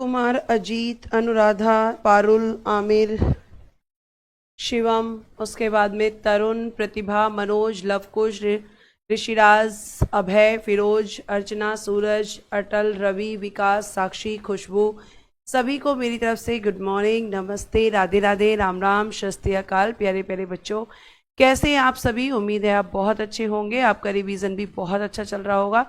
कुमार, अजीत, अनुराधा, पारुल, आमिर, शिवम, उसके बाद में तरुण, प्रतिभा, मनोज, लवकुश, ऋषिराज, अभय, फिरोज, अर्चना, सूरज, अटल, रवि, विकास, साक्षी, खुशबू, सभी को मेरी तरफ से गुड मॉर्निंग, नमस्ते, राधे राधे, राम राम, शस्त्री अकाल। प्यारे प्यारे बच्चों, कैसे हैं आप सभी? उम्मीद है आप बहुत अच्छे होंगे, आपका रिवीजन भी बहुत अच्छा चल रहा होगा।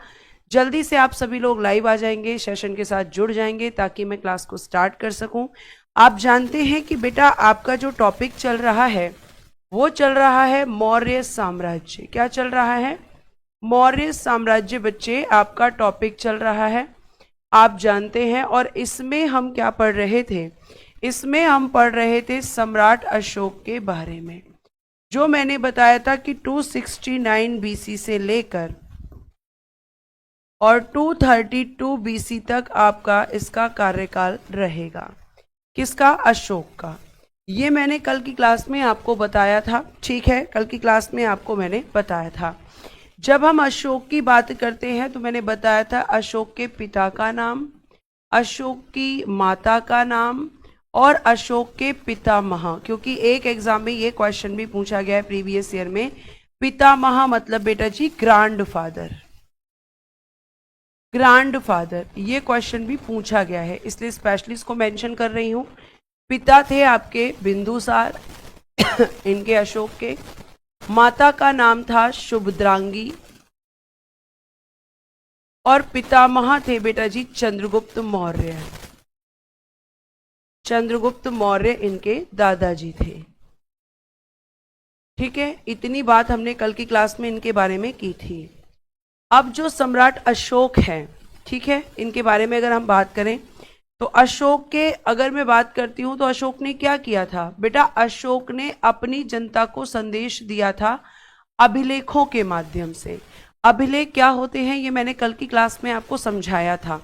जल्दी से आप सभी लोग लाइव आ जाएंगे, सेशन के साथ जुड़ जाएंगे ताकि मैं क्लास को स्टार्ट कर सकूं। आप जानते हैं कि बेटा आपका जो टॉपिक चल रहा है वो चल रहा है मौर्य साम्राज्य। क्या चल रहा है? मौर्य साम्राज्य बच्चे आपका टॉपिक चल रहा है, आप जानते हैं। और इसमें हम क्या पढ़ रहे थे? इसमें हम पढ़ रहे थे सम्राट अशोक के बारे में, जो मैंने बताया था कि 269 बीसी से लेकर और 232 बीसी तक आपका इसका कार्यकाल रहेगा। किसका? अशोक का। ये मैंने कल की क्लास में आपको बताया था, ठीक है? कल की क्लास में आपको मैंने बताया था। जब हम अशोक की बात करते हैं तो मैंने बताया था अशोक के पिता का नाम, अशोक की माता का नाम और अशोक के पितामह, क्योंकि एक एग्जाम में ये क्वेश्चन भी पूछा गया है प्रीवियस ईयर में। पितामह मतलब बेटा जी ग्रैंडफादर, ग्रैंडफादर, ये क्वेश्चन भी पूछा गया है, इसलिए स्पेशली इसको मेंशन कर रही हूँ। पिता थे आपके बिंदुसार इनके अशोक के, माता का नाम था शुभद्रांगी और पितामह थे बेटा जी चंद्रगुप्त मौर्य। चंद्रगुप्त मौर्य इनके दादाजी थे, ठीक है? इतनी बात हमने कल की क्लास में इनके बारे में की थी। अब जो सम्राट अशोक हैं, ठीक है, इनके बारे में अगर हम बात करें तो अशोक के अगर मैं बात करती हूं तो अशोक ने क्या किया था बेटा? अशोक ने अपनी जनता को संदेश दिया था अभिलेखों के माध्यम से। अभिलेख क्या होते हैं ये मैंने कल की क्लास में आपको समझाया था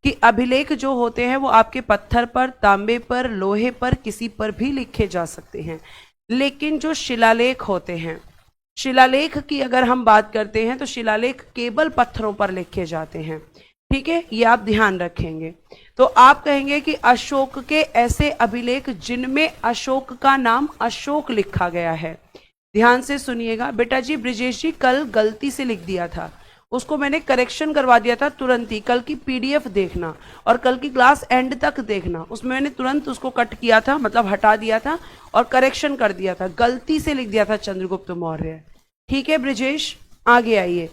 कि अभिलेख जो होते हैं वो आपके पत्थर पर, तांबे पर, लोहे पर, किसी पर भी लिखे जा सकते हैं। लेकिन जो शिलालेख होते हैं, शिलालेख की अगर हम बात करते हैं तो शिलालेख केवल पत्थरों पर लिखे जाते हैं, ठीक है? ये आप ध्यान रखेंगे। तो आप कहेंगे कि अशोक के ऐसे अभिलेख जिनमें अशोक का नाम अशोक लिखा गया है। ध्यान से सुनिएगा बेटा जी। ब्रिजेश जी कल गलती से लिख दिया था, उसको मैंने करेक्शन करवा दिया था तुरंत ही। कल की पीडीएफ देखना और कल की क्लास एंड तक देखना, उसमें मैंने तुरंत उसको कट किया था, मतलब हटा दिया था और करेक्शन कर दिया था। गलती से लिख दिया था चंद्रगुप्त मौर्य, ठीक है ब्रिजेश? आगे आइए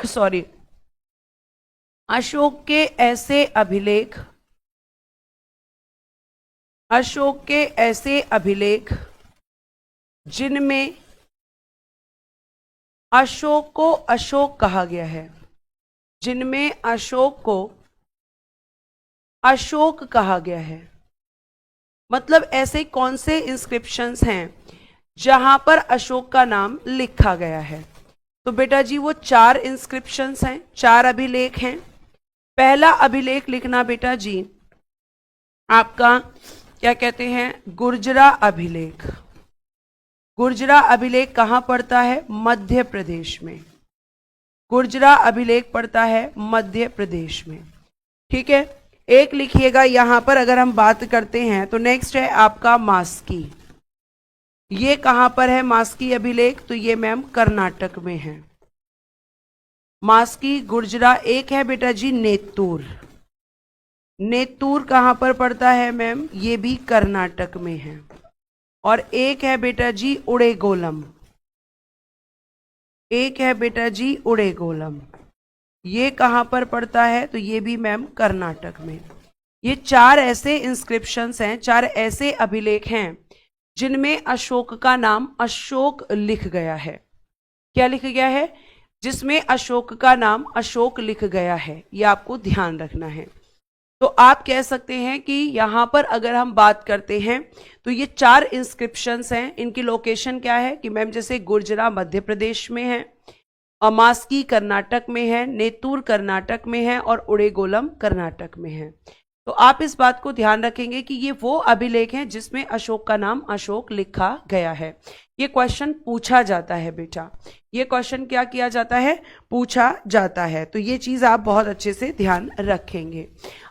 सॉरी। अशोक के ऐसे अभिलेख, अशोक के ऐसे अभिलेख जिनमें अशोक को अशोक कहा गया है, जिनमें अशोक को अशोक कहा गया है, मतलब ऐसे कौन से इंस्क्रिप्शंस हैं जहां पर अशोक का नाम लिखा गया है? तो बेटा जी वो 4 इंस्क्रिप्शंस हैं, 4 अभिलेख हैं। पहला अभिलेख लिखना बेटा जी आपका क्या कहते हैं? गुर्जरा अभिलेख। गुर्जरा अभिलेख कहां पड़ता है? मध्य प्रदेश में। गुर्जरा अभिलेख पड़ता है मध्य प्रदेश में, ठीक है? एक लिखिएगा यहां पर अगर हम बात करते हैं तो। नेक्स्ट है आपका मास्की। ये कहां पर है मास्की अभिलेख? तो ये मैम कर्नाटक में है। मास्की गुर्जरा। एक है बेटा जी नेतूर। नेतूर कहां पर पड़ता है मैम? ये भी कर्नाटक में है। और एक है बेटा जी उड़ेगोलम। एक है बेटा जी उड़ेगोलम, ये कहां पर पड़ता है? तो ये भी मैम कर्नाटक में। ये 4 ऐसे इंस्क्रिप्शंस हैं, 4 ऐसे अभिलेख हैं जिनमें अशोक का नाम अशोक लिख गया है। क्या लिख गया है? जिसमें अशोक का नाम अशोक लिख गया है, ये आपको ध्यान रखना है। तो आप कह सकते हैं कि यहां पर अगर हम बात करते हैं तो ये 4 इंस्क्रिप्शंस हैं, इनकी लोकेशन क्या है कि मैम जैसे गुर्जरा मध्य प्रदेश में है, मास्की कर्नाटक में है, नेतूर कर्नाटक में है और उड़ेगोलम कर्नाटक में है। तो आप इस बात को ध्यान रखेंगे कि ये वो अभिलेख हैं जिसमें अशोक का नाम अशोक लिखा गया है। ये क्वेश्चन पूछा जाता है बेटा, ये क्वेश्चन क्या किया जाता है, पूछा जाता है। तो ये चीज आप बहुत अच्छे से ध्यान रखेंगे।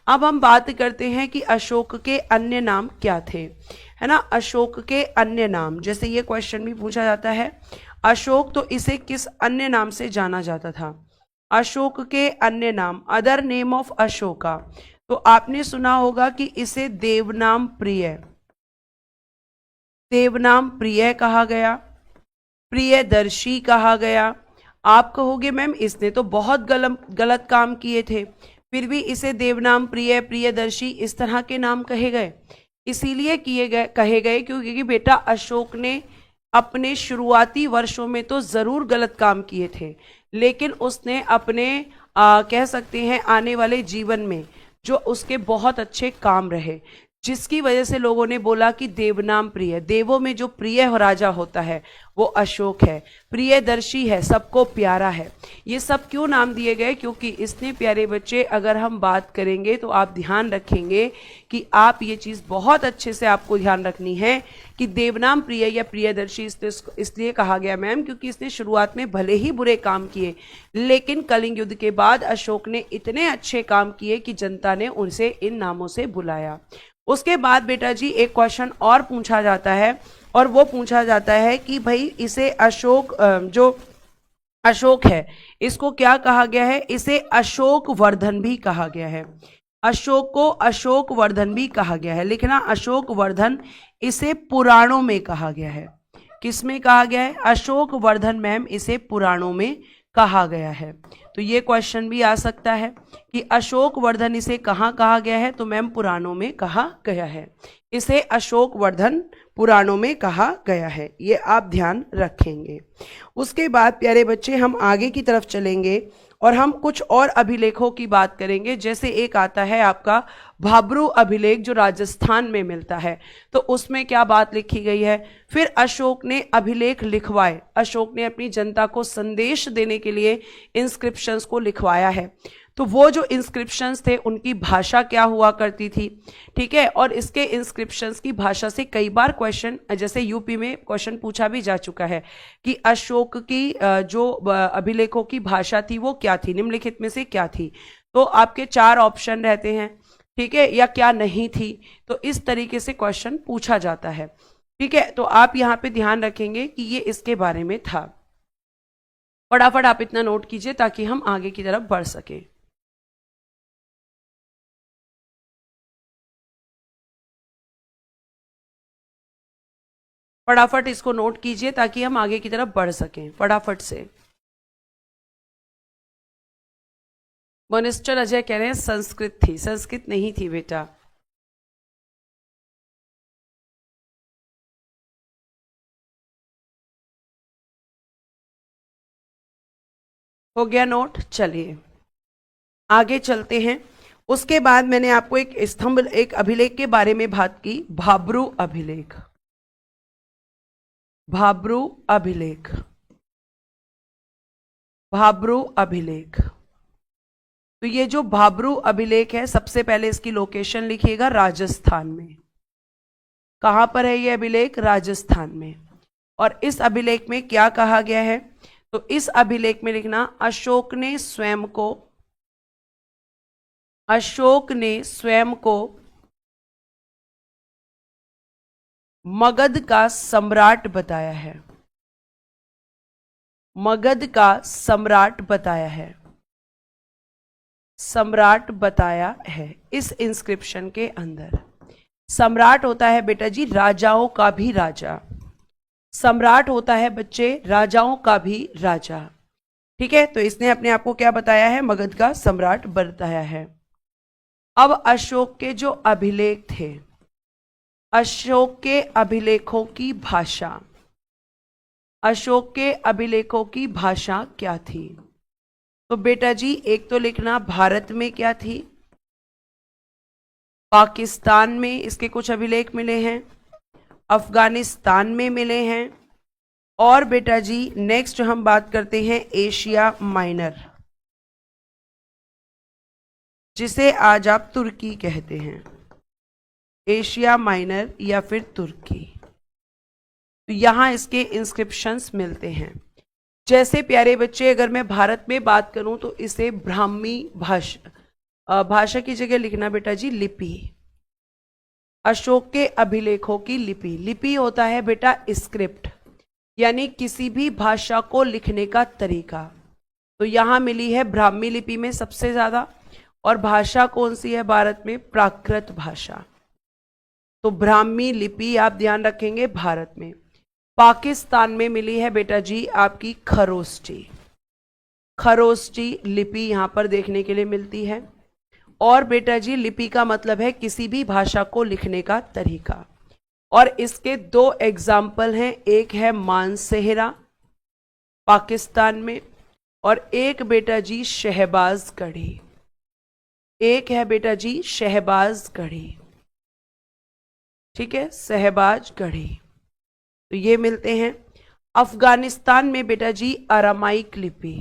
अब हम बात करते हैं कि अशोक के अन्य नाम क्या थे, है ना। अशोक के अन्य नाम, जैसे ये क्वेश्चन भी पूछा जाता है, अशोक तो इसे किस अन्य नाम से जाना जाता था। अशोक के अन्य नाम, अदर नेम ऑफ अशोका, तो आपने सुना होगा कि इसे देवनाम प्रिय, देवनाम प्रिय कहा गया, प्रियदर्शी कहा गया। आप कहोगे मैम इसने तो बहुत गलत काम किए थे, फिर भी इसे देवनाम प्रिय, प्रियदर्शी इस तरह के नाम कहे गए। इसीलिए कहे गए क्योंकि बेटा अशोक ने अपने शुरुआती वर्षों में तो जरूर गलत काम किए थे, लेकिन उसने अपने कह सकते हैं आने वाले जीवन में जो उसके बहुत अच्छे काम रहे, जिसकी वजह से लोगों ने बोला कि देवनाम प्रिय, देवों में जो प्रिय राजा होता है वो अशोक है, प्रियदर्शी है, सबको प्यारा है। ये सब क्यों नाम दिए गए, क्योंकि इसने प्यारे बच्चे अगर हम बात करेंगे तो आप ध्यान रखेंगे कि आप ये चीज़ बहुत अच्छे से आपको ध्यान रखनी है कि देवनाम प्रिय या प्रियदर्शी इसलिए कहा गया मैम क्योंकि इसने शुरुआत में भले ही बुरे काम किए, लेकिन कलिंग युद्ध के बाद अशोक ने इतने अच्छे काम किए कि जनता ने उनसे इन नामों से बुलाया। उसके बाद बेटा जी एक क्वेश्चन और पूछा जाता है, और वो पूछा जाता है कि भाई इसे अशोक, जो अशोक है इसको क्या कहा गया है, इसे अशोक वर्धन भी कहा गया है। अशोक को अशोक वर्धन भी कहा गया है, लिखना अशोक वर्धन, इसे पुराणों में कहा गया है। किसमें कहा गया है, अशोक वर्धन मैम इसे पुराणों में कहा गया है। तो ये क्वेश्चन भी आ सकता है कि अशोक वर्धन इसे कहाँ कहा गया है, तो मैम पुराणों में कहा गया है, इसे अशोक वर्धन पुराणों में कहा गया है, ये आप ध्यान रखेंगे। उसके बाद प्यारे बच्चे हम आगे की तरफ चलेंगे और हम कुछ और अभिलेखों की बात करेंगे। जैसे एक आता है आपका भाब्रू अभिलेख जो राजस्थान में मिलता है, तो उसमें क्या बात लिखी गई है, फिर अशोक ने अभिलेख लिखवाए, अशोक ने अपनी जनता को संदेश देने के लिए इंस्क्रिप्शंस को लिखवाया है। तो वो जो इंस्क्रिप्शंस थे उनकी भाषा क्या हुआ करती थी, ठीक है। और इसके इंस्क्रिप्शंस की भाषा से कई बार क्वेश्चन, जैसे यूपी में क्वेश्चन पूछा भी जा चुका है कि अशोक की जो अभिलेखों की भाषा थी वो क्या थी, निम्नलिखित में से क्या थी। तो आपके 4 ऑप्शन रहते हैं, ठीक है, या क्या नहीं थी। तो इस तरीके से क्वेश्चन पूछा जाता है, ठीक है। तो आप यहाँ पे ध्यान रखेंगे कि ये इसके बारे में था। फटाफट आप इतना नोट कीजिए ताकि हम आगे की तरफ बढ़ सके। फटाफट इसको नोट कीजिए ताकि हम आगे की तरफ बढ़ सकें फटाफट से। मोनिस्टर अजय कह रहे हैं संस्कृत थी, संस्कृत नहीं थी बेटा। हो गया नोट, चलिए आगे चलते हैं। उसके बाद मैंने आपको एक स्तंभ, एक अभिलेख के बारे में बात की, भाब्रू अभिलेख, भाब्रू अभिलेख, भाब्रू अभिलेख। तो ये जो भाब्रू अभिलेख है, सबसे पहले इसकी लोकेशन लिखिएगा राजस्थान में। कहां पर है ये अभिलेख, राजस्थान में। और इस अभिलेख में क्या कहा गया है, तो इस अभिलेख में लिखना अशोक ने स्वयं को, अशोक ने स्वयं को मगध का सम्राट बताया है, मगध का सम्राट बताया है, सम्राट बताया है इस इंस्क्रिप्शन के अंदर। सम्राट होता है बेटा जी राजाओं का भी राजा, सम्राट होता है बच्चे राजाओं का भी राजा, ठीक है। तो इसने अपने आप को क्या बताया है, मगध का सम्राट बताया है। अब अशोक के जो अभिलेख थे, अशोक के अभिलेखों की भाषा, अशोक के अभिलेखों की भाषा क्या थी। तो बेटा जी एक तो लिखना भारत में क्या थी, पाकिस्तान में इसके कुछ अभिलेख मिले हैं, अफगानिस्तान में मिले हैं, और बेटा जी नेक्स्ट हम बात करते हैं एशिया माइनर, जिसे आज आप तुर्की कहते हैं, एशिया माइनर या फिर तुर्की। तो यहाँ इसके इंस्क्रिप्शंस मिलते हैं। जैसे प्यारे बच्चे, अगर मैं भारत में बात करूं तो इसे ब्राह्मी भाषा, भाषा की जगह लिखना बेटा जी लिपि। अशोक के अभिलेखों की लिपि, लिपि होता है बेटा स्क्रिप्ट, यानी किसी भी भाषा को लिखने का तरीका। तो यहां मिली है ब्राह्मी लिपि में सबसे ज्यादा, और भाषा कौन सी है भारत में? प्राकृत भाषा। तो ब्राह्मी लिपि आप ध्यान रखेंगे भारत में। पाकिस्तान में मिली है बेटा जी आपकी खरोष्टी, खरोष्टी लिपि यहां पर देखने के लिए मिलती है। और बेटा जी लिपि का मतलब है किसी भी भाषा को लिखने का तरीका। और इसके दो एग्जाम्पल हैं, एक है मानसेहरा पाकिस्तान में, और एक बेटा जी शहबाज गढ़ी, एक है बेटा जी शहबाज गढ़ी, ठीक है, शहबाज गढ़ी। तो ये मिलते हैं। अफगानिस्तान में बेटा जी अरामाइक लिपि,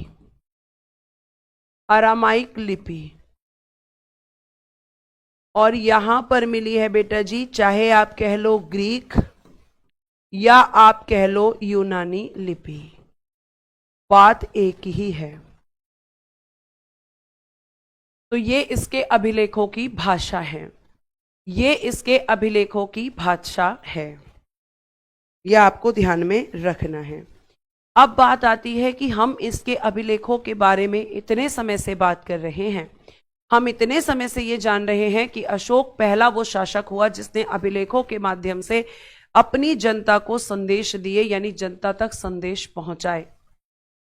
अरामाइक लिपि, और यहां पर मिली है बेटा जी, चाहे आप कह लो ग्रीक या आप कह लो यूनानी लिपि, बात एक ही है। तो ये इसके अभिलेखों की भाषा है, ये इसके अभिलेखों की भाषा है, यह आपको ध्यान में रखना है। अब बात आती है कि हम इसके अभिलेखों के बारे में इतने समय से बात कर रहे हैं, हम इतने समय से ये जान रहे हैं कि अशोक पहला वो शासक हुआ जिसने अभिलेखों के माध्यम से अपनी जनता को संदेश दिए, यानी जनता तक संदेश पहुंचाए।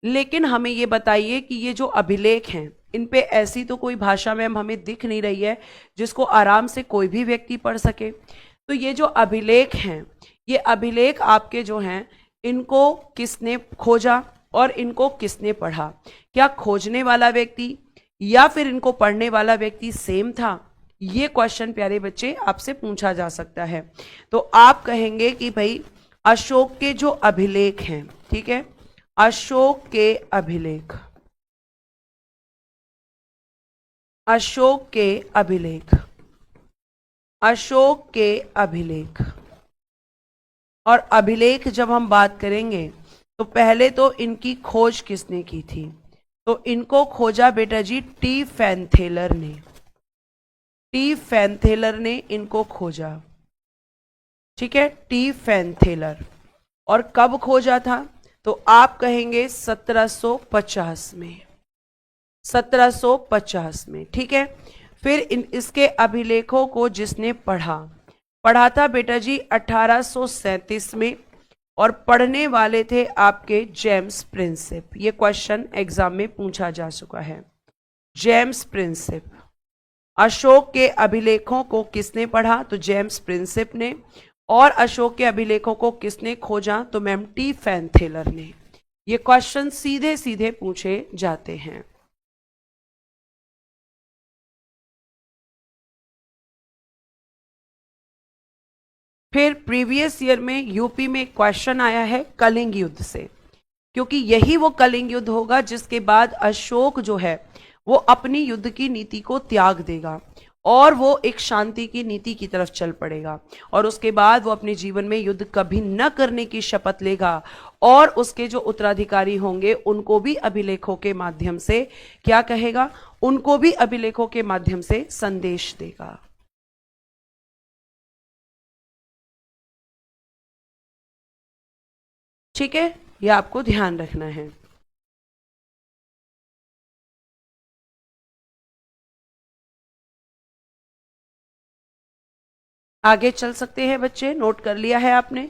लेकिन हमें ये बताइए कि ये जो अभिलेख हैं, इन पे ऐसी तो कोई भाषा में हमें दिख नहीं रही है जिसको आराम से कोई भी व्यक्ति पढ़ सके। तो ये जो अभिलेख हैं, ये अभिलेख आपके जो हैं, इनको किसने खोजा और इनको किसने पढ़ा? क्या खोजने वाला व्यक्ति या फिर इनको पढ़ने वाला व्यक्ति सेम था? ये क्वेश्चन प्यारे बच्चे आपसे पूछा जा सकता है। तो आप कहेंगे कि भाई अशोक के जो अभिलेख हैं, ठीक है, अशोक के अभिलेख, अशोक के अभिलेख, अशोक के अभिलेख। और अभिलेख जब हम बात करेंगे तो पहले तो इनकी खोज किसने की थी? तो इनको खोजा बेटा जी टी फैनथेलर ने, टी फैनथेलर ने इनको खोजा, ठीक है, टी फैनथेलर। और कब खोजा था? तो आप कहेंगे 1750 में, 1750 में, ठीक है। फिर इसके अभिलेखों को जिसने पढ़ा था बेटा जी 1837 में, और पढ़ने वाले थे आपके जेम्स प्रिंसिप। ये क्वेश्चन एग्जाम में पूछा जा चुका है। जेम्स प्रिंसिप, अशोक के अभिलेखों को किसने पढ़ा? तो जेम्स प्रिंसिप ने। और अशोक के अभिलेखों को किसने खोजा? तो मैम टी फैनथेलर ने। ये क्वेश्चन सीधे सीधे पूछे जाते हैं। फिर प्रीवियस ईयर में यूपी में क्वेश्चन आया है कलिंग युद्ध से, क्योंकि यही वो कलिंग युद्ध होगा जिसके बाद अशोक जो है वो अपनी युद्ध की नीति को त्याग देगा और वो एक शांति की नीति की तरफ चल पड़ेगा, और उसके बाद वो अपने जीवन में युद्ध कभी न करने की शपथ लेगा, और उसके जो उत्तराधिकारी होंगे उनको भी अभिलेखों के माध्यम से क्या कहेगा? उनको भी अभिलेखों के माध्यम से संदेश देगा। ठीक है, ये आपको ध्यान रखना है। आगे चल सकते हैं बच्चे, नोट कर लिया है आपने?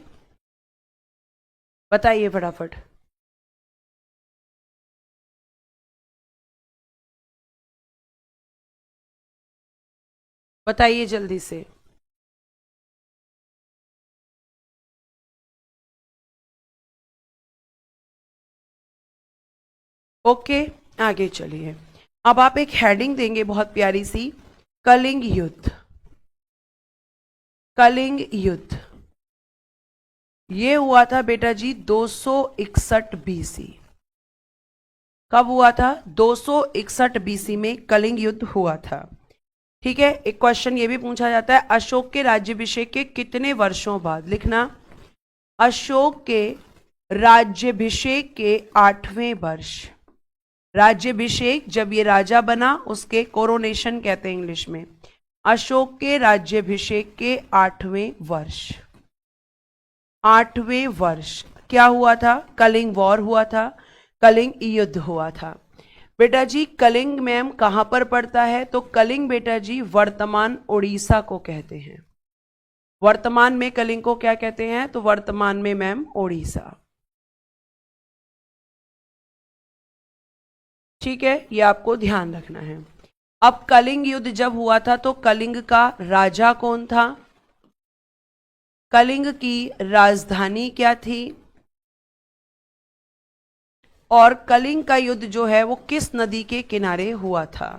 बताइए फटाफट। बताइए जल्दी से। ओके, आगे चलिए। अब आप एक हेडिंग देंगे बहुत प्यारी सी, कलिंग युद्ध। कलिंग युद्ध ये हुआ था बेटा जी 261 BC। कब हुआ था? 261 बीसी में कलिंग युद्ध हुआ था। ठीक है, एक क्वेश्चन ये भी पूछा जाता है, अशोक के राज्याभिषेक के कितने वर्षों बाद? लिखना, अशोक के राज्याभिषेक के 8वें वर्ष। राज्याभिषेक जब ये राजा बना उसके कोरोनेशन कहते हैं इंग्लिश में। अशोक के राज्याभिषेक के 8वें वर्ष, 8वें वर्ष क्या हुआ था? कलिंग वॉर हुआ था, कलिंग युद्ध हुआ था। बेटा जी कलिंग मैम कहां पर पड़ता है? तो कलिंग बेटा जी वर्तमान उड़ीसा को कहते हैं। वर्तमान में कलिंग को क्या कहते हैं? तो वर्तमान में मैम उड़ीसा। ठीक है, ये आपको ध्यान रखना है। अब कलिंग युद्ध जब हुआ था तो कलिंग का राजा कौन था? कलिंग की राजधानी क्या थी? और कलिंग का युद्ध जो है वो किस नदी के किनारे हुआ था?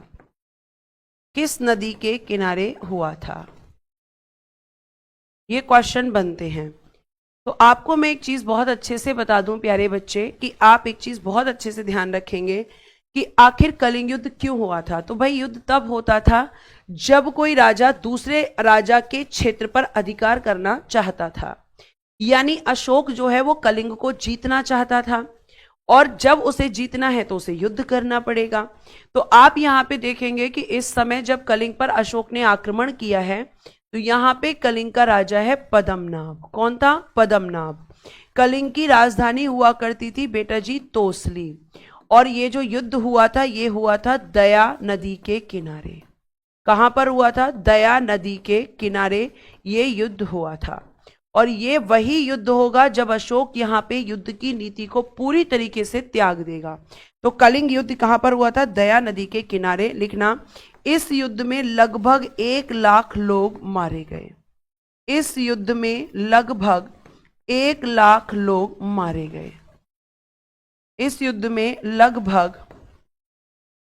किस नदी के किनारे हुआ था? ये क्वेश्चन बनते हैं। तो आपको मैं एक चीज बहुत अच्छे से बता दूं प्यारे बच्चे, कि आप एक चीज बहुत अच्छे से ध्यान रखेंगे कि आखिर कलिंग युद्ध क्यों हुआ था। तो भाई युद्ध तब होता था जब कोई राजा दूसरे राजा के क्षेत्र पर अधिकार करना चाहता था, यानी अशोक जो है वो कलिंग को जीतना चाहता था, और जब उसे जीतना है तो उसे युद्ध करना पड़ेगा। तो आप यहां पे देखेंगे कि इस समय जब कलिंग पर अशोक ने आक्रमण किया है तो यहां पे कलिंग का राजा है पद्मनाभ। कौन था? पद्मनाभ। कलिंग की राजधानी हुआ करती थी बेटा जी तोसली, और ये जो युद्ध हुआ था ये हुआ था दया नदी के किनारे। कहां पर हुआ था? दया नदी के किनारे ये युद्ध हुआ था। और ये वही युद्ध होगा जब अशोक यहाँ पे युद्ध की नीति को पूरी तरीके से त्याग देगा। तो कलिंग युद्ध कहां पर हुआ था? दया नदी के किनारे। लिखना, इस युद्ध में लगभग 1 लाख लोग मारे गए। इस युद्ध में लगभग 1 लाख लोग मारे गए। इस युद्ध में लगभग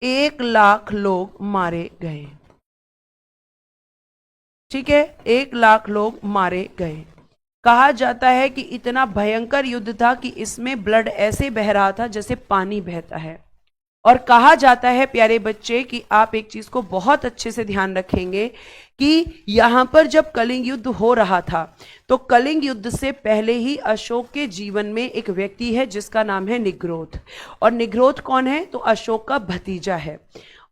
1 लाख लोग मारे गए। ठीक है, 1 लाख लोग मारे गए। कहा जाता है कि इतना भयंकर युद्ध था कि इसमें ब्लड ऐसे बह रहा था जैसे पानी बहता है। और कहा जाता है प्यारे बच्चे कि आप एक चीज को बहुत अच्छे से ध्यान रखेंगे कि यहां पर जब कलिंग युद्ध हो रहा था तो कलिंग युद्ध से पहले ही अशोक के जीवन में एक व्यक्ति है जिसका नाम है निग्रोध। और निग्रोध कौन है? तो अशोक का भतीजा है,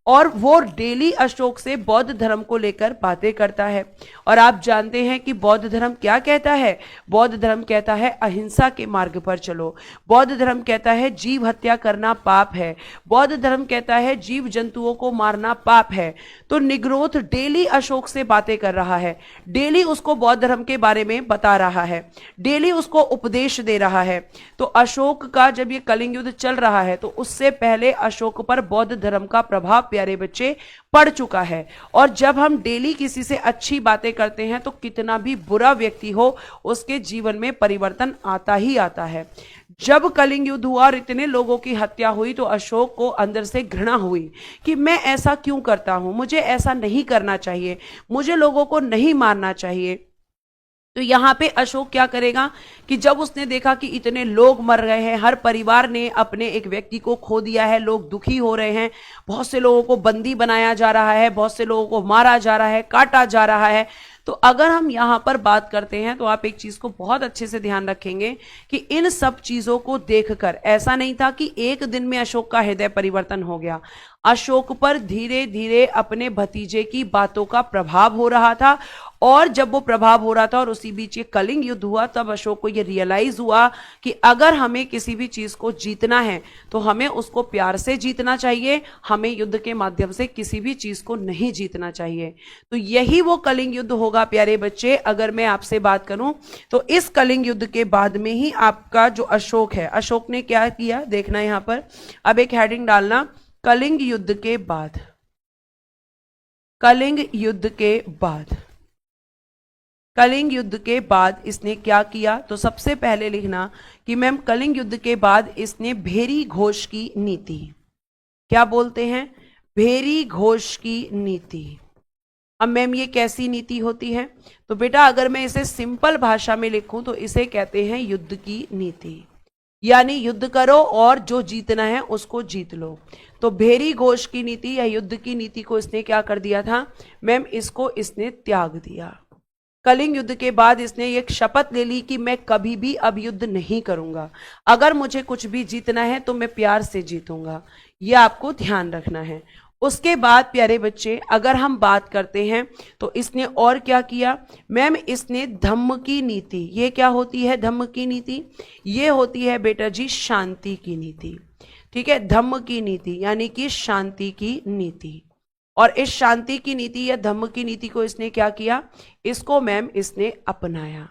और वो डेली अशोक से बौद्ध धर्म को लेकर बातें करता है। और आप जानते हैं कि बौद्ध धर्म क्या कहता है? बौद्ध धर्म कहता है अहिंसा के मार्ग पर चलो। बौद्ध धर्म कहता है जीव हत्या करना पाप है। बौद्ध धर्म कहता है जीव जंतुओं को मारना पाप है। तो निग्रोध डेली अशोक से बातें कर रहा है, डेली उसको बौद्ध धर्म के बारे में बता रहा है, डेली उसको उपदेश दे रहा है। तो अशोक का जब ये कलिंग युद्ध चल रहा है तो उससे पहले अशोक पर बौद्ध धर्म का प्रभाव प्यारे बच्चे पड़ चुका है। और जब हम डेली किसी से अच्छी बातें करते हैं तो कितना भी बुरा व्यक्ति हो उसके जीवन में परिवर्तन आता ही आता है। जब कलिंग युद्ध हुआ और इतने लोगों की हत्या हुई तो अशोक को अंदर से घृणा हुई कि मैं ऐसा क्यों करता हूं, मुझे ऐसा नहीं करना चाहिए, मुझे लोगों को नहीं मारना चाहिए। तो यहां पे अशोक क्या करेगा कि जब उसने देखा कि इतने लोग मर रहे हैं, हर परिवार ने अपने एक व्यक्ति को खो दिया है, लोग दुखी हो रहे हैं, बहुत से लोगों को बंदी बनाया जा रहा है, बहुत से लोगों को मारा जा रहा है, काटा जा रहा है। तो अगर हम यहां पर बात करते हैं तो आप एक चीज को बहुत अच्छे से ध्यान रखेंगे कि इन सब चीजों को देखकर ऐसा नहीं था कि एक दिन में अशोक का हृदय परिवर्तन हो गया। अशोक पर धीरे धीरे अपने भतीजे की बातों का प्रभाव हो रहा था, और जब वो प्रभाव हो रहा था और उसी बीच ये कलिंग युद्ध हुआ तब अशोक को ये रियलाइज हुआ कि अगर हमें किसी भी चीज को जीतना है तो हमें उसको प्यार से जीतना चाहिए, हमें युद्ध के माध्यम से किसी भी चीज को नहीं जीतना चाहिए। तो यही वो कलिंग युद्ध होगा प्यारे बच्चे। अगर मैं आपसे बात करूं तो इस कलिंग युद्ध के बाद में ही आपका जो अशोक है, अशोक ने क्या किया देखना यहां पर। अब एक हेडिंग डालना, कलिंग युद्ध के बाद। कलिंग युद्ध के बाद, कलिंग युद्ध के बाद इसने क्या किया? तो सबसे पहले लिखना कि मैम कलिंग युद्ध के बाद इसने भेरी घोष की नीति, क्या बोलते हैं? भेरी घोष की नीति। अब मैम ये कैसी नीति होती है? तो बेटा अगर मैं इसे सिंपल भाषा में लिखूं तो इसे कहते हैं युद्ध की नीति। यानी युद्ध करो और जो जीतना है उसको जीत लो। तो भेरी घोष की नीति या युद्ध की नीति को इसने क्या कर दिया था मैम, इसको इसने त्याग दिया। कलिंग युद्ध के बाद इसने एक शपथ ले ली कि मैं कभी भी अब युद्ध नहीं करूंगा, अगर मुझे कुछ भी जीतना है तो मैं प्यार से जीतूंगा, यह आपको ध्यान रखना है। उसके बाद प्यारे बच्चे अगर हम बात करते हैं तो इसने और क्या किया मैम, इसने धम्म की नीति, ये क्या होती है धम्म की नीति, ये होती है बेटा जी शांति की नीति। ठीक है, धम्म की नीति यानी कि शांति की नीति। और इस शांति की नीति या धम्म की नीति को इसने क्या किया, इसको मैम इसने अपनाया।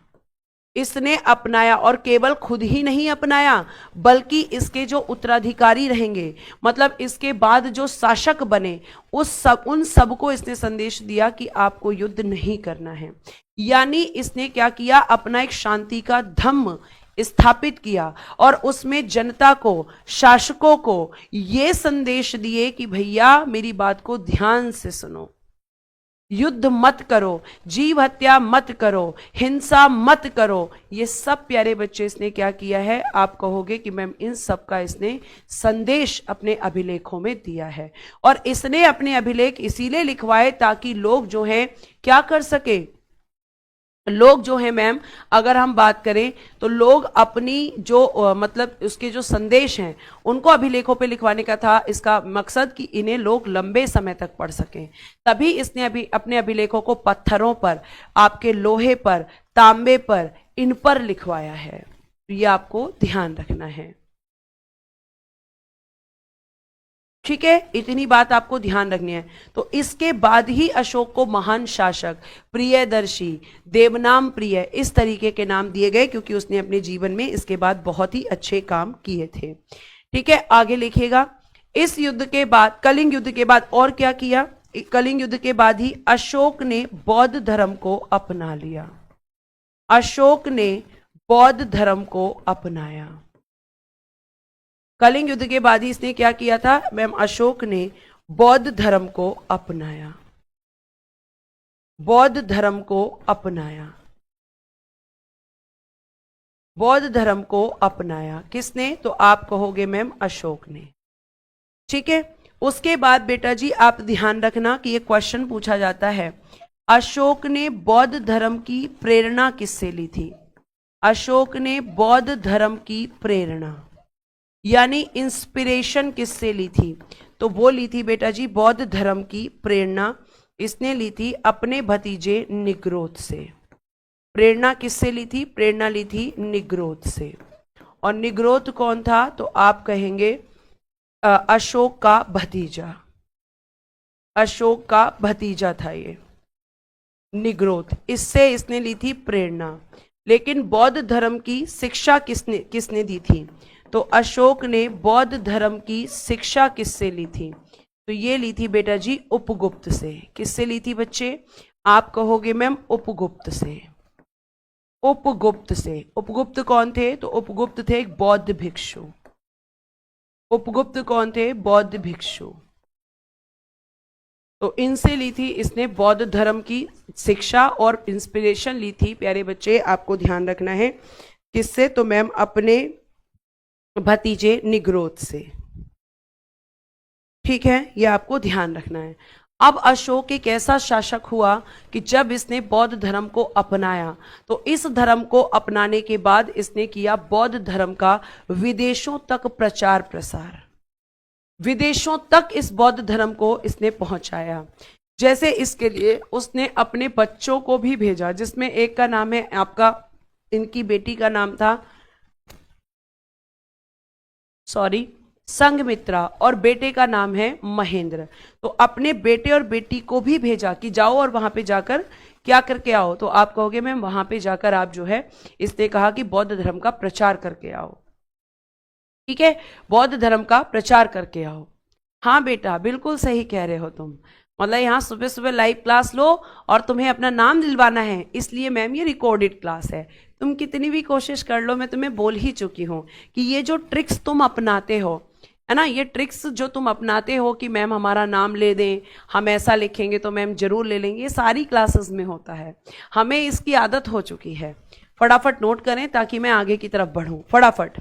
इसने अपनाया और केवल खुद ही नहीं अपनाया बल्कि इसके जो उत्तराधिकारी रहेंगे, मतलब इसके बाद जो शासक बने, उन सब को इसने संदेश दिया कि आपको युद्ध नहीं करना है। यानी इसने क्या किया, अपना एक शांति का धम्म स्थापित किया और उसमें जनता को, शासकों को ये संदेश दिए कि भैया मेरी बात को ध्यान से सुनो, युद्ध मत करो, जीव हत्या मत करो, हिंसा मत करो। ये सब प्यारे बच्चे इसने क्या किया है, आप कहोगे कि मैम इन सब का इसने संदेश अपने अभिलेखों में दिया है। और इसने अपने अभिलेख इसीलिए लिखवाए ताकि लोग जो हैं क्या कर सके, लोग जो है मैम अगर हम बात करें तो लोग अपनी जो मतलब उसके जो संदेश हैं उनको अभिलेखों पे लिखवाने का था इसका मकसद कि इन्हें लोग लंबे समय तक पढ़ सकें। तभी इसने अपने अभिलेखों को पत्थरों पर, आपके लोहे पर, तांबे पर, इन पर लिखवाया है। ये आपको ध्यान रखना है। ठीक है, इतनी बात आपको ध्यान रखनी है। तो इसके बाद ही अशोक को महान शासक, प्रियदर्शी, देवनाम प्रिय, इस तरीके के नाम दिए गए क्योंकि उसने अपने जीवन में इसके बाद बहुत ही अच्छे काम किए थे। ठीक है, आगे लिखिएगा। इस युद्ध के बाद, कलिंग युद्ध के बाद और क्या किया, कलिंग युद्ध के बाद ही अशोक ने बौद्ध धर्म को अपना लिया। अशोक ने बौद्ध धर्म को अपनाया। कलिंग युद्ध के बाद ही इसने क्या किया था मैम, अशोक ने बौद्ध धर्म को अपनाया। बौद्ध धर्म को अपनाया। बौद्ध धर्म को अपनाया किसने, तो आप कहोगे मैम अशोक ने। ठीक है, उसके बाद बेटा जी आप ध्यान रखना कि ये क्वेश्चन पूछा जाता है, अशोक ने बौद्ध धर्म की प्रेरणा किससे ली थी। अशोक ने बौद्ध धर्म की प्रेरणा यानी इंस्पिरेशन किससे ली थी, तो वो ली थी बेटा जी बौद्ध धर्म की प्रेरणा इसने ली थी अपने भतीजे निग्रोध से। प्रेरणा किससे ली थी, प्रेरणा ली थी निग्रोध से। और निग्रोध कौन था, तो आप कहेंगे अशोक का भतीजा। अशोक का भतीजा था ये निग्रोध, इससे इसने ली थी प्रेरणा। लेकिन बौद्ध धर्म की शिक्षा किसने दी थी, तो अशोक ने बौद्ध धर्म की शिक्षा किससे ली थी, तो ये ली थी बेटा जी उपगुप्त से। किससे ली थी बच्चे, आप कहोगे मैम उपगुप्त से। उपगुप्त से। उपगुप्त कौन थे, तो उपगुप्त थे एक बौद्ध भिक्षु। उपगुप्त कौन थे, बौद्ध भिक्षु। तो इनसे ली थी इसने बौद्ध धर्म की शिक्षा और इंस्पिरेशन ली थी प्यारे बच्चे, आपको ध्यान रखना है। किससे, तो मैम अपने भतीजे निग्रोध से। ठीक है, ये आपको ध्यान रखना है। अब अशोक एक ऐसा शासक हुआ कि जब इसने बौद्ध धर्म को अपनाया तो इस धर्म को अपनाने के बाद इसने किया बौद्ध धर्म का विदेशों तक प्रचार प्रसार। विदेशों तक इस बौद्ध धर्म को इसने पहुंचाया। जैसे इसके लिए उसने अपने बच्चों को भी भेजा, जिसमें एक का नाम है आपका, इनकी बेटी का नाम था संघमित्रा और बेटे का नाम है महेंद्र। तो अपने बेटे और बेटी को भी भेजा कि जाओ और वहां पे जाकर क्या करके आओ, तो आप कहोगे मैम वहां पे जाकर आप जो है, इसने कहा कि बौद्ध धर्म का प्रचार करके आओ। ठीक है, बौद्ध धर्म का प्रचार करके आओ। हाँ बेटा बिल्कुल सही कह रहे हो तुम, मतलब यहाँ सुबह सुबह लाइव क्लास लो और तुम्हें अपना नाम दिलवाना है, इसलिए मैम ये रिकॉर्डेड क्लास है। तुम कितनी भी कोशिश कर लो, मैं तुम्हें बोल ही चुकी हूँ कि ये जो ट्रिक्स तुम अपनाते हो है ना, ये ट्रिक्स जो तुम अपनाते हो कि मैम हमारा नाम ले दें, हम ऐसा लिखेंगे तो मैम जरूर ले लेंगे, ये सारी क्लासेस में होता है। हमें इसकी आदत हो चुकी है। फटाफट नोट करें ताकि मैं आगे की तरफ बढ़ूं। फटाफट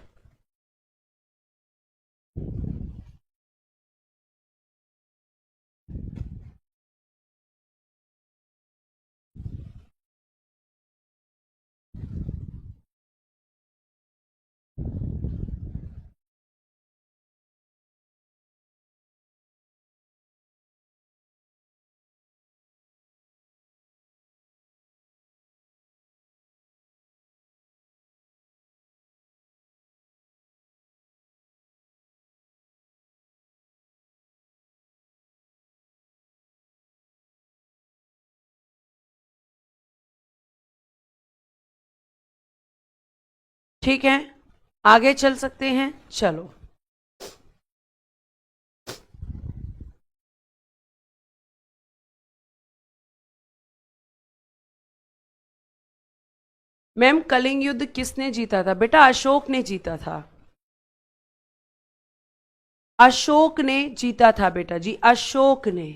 ठीक है, आगे चल सकते हैं, चलो। मैम कलिंग युद्ध किसने जीता था? बेटा अशोक ने जीता था, अशोक ने जीता था बेटा जी, अशोक ने।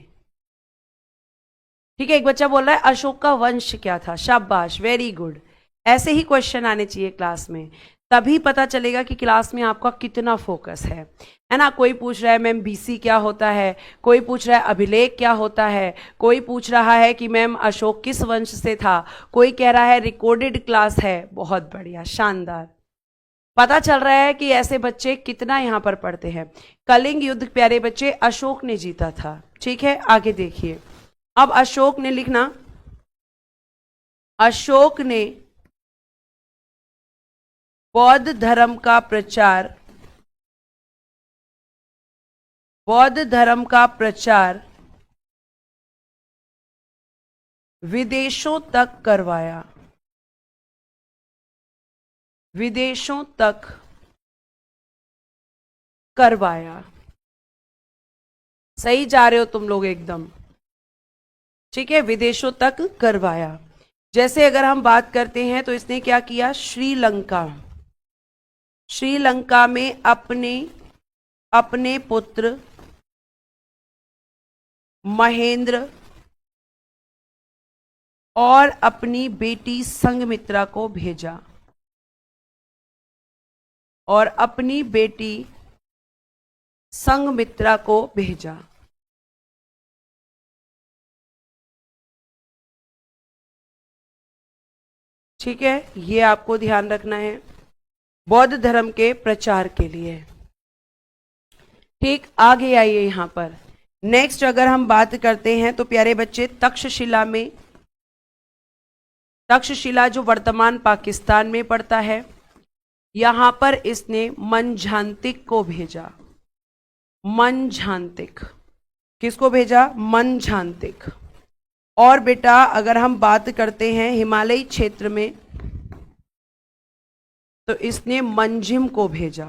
ठीक है, एक बच्चा बोल रहा है अशोक का वंश क्या था, शाबाश, वेरी गुड। ऐसे ही क्वेश्चन आने चाहिए क्लास में, तभी पता चलेगा कि क्लास में आपका कितना फोकस है ना। कोई पूछ रहा है मैम बीसी क्या होता है, कोई पूछ रहा है अभिलेख क्या होता है, कोई पूछ रहा है कि मैम अशोक किस वंश से था, कोई कह रहा है रिकॉर्डेड क्लास है। बहुत बढ़िया, शानदार। पता चल रहा है कि ऐसे बच्चे कितना यहाँ पर पढ़ते हैं। कलिंग युद्ध प्यारे बच्चे अशोक ने जीता था। ठीक है, आगे देखिए। अब अशोक ने लिखना, अशोक ने बौद्ध धर्म का प्रचार, बौद्ध धर्म का प्रचार विदेशों तक करवाया, विदेशों तक करवाया। सही जा रहे हो तुम लोग एकदम। ठीक है, विदेशों तक करवाया। जैसे अगर हम बात करते हैं तो इसने क्या किया, श्रीलंका, श्रीलंका में अपने पुत्र महेंद्र और अपनी बेटी संघमित्रा को भेजा, और अपनी बेटी संघमित्रा को भेजा। ठीक है, ये आपको ध्यान रखना है बौद्ध धर्म के प्रचार के लिए। ठीक, आगे आइए यहां पर। नेक्स्ट अगर हम बात करते हैं तो प्यारे बच्चे तक्षशिला में, तक्षशिला जो वर्तमान पाकिस्तान में पड़ता है, यहां पर इसने मनझांतिक को भेजा। मनझांतिक, किसको भेजा? मनझांतिक। और बेटा अगर हम बात करते हैं हिमालयी क्षेत्र में तो इसने मंजिम को भेजा।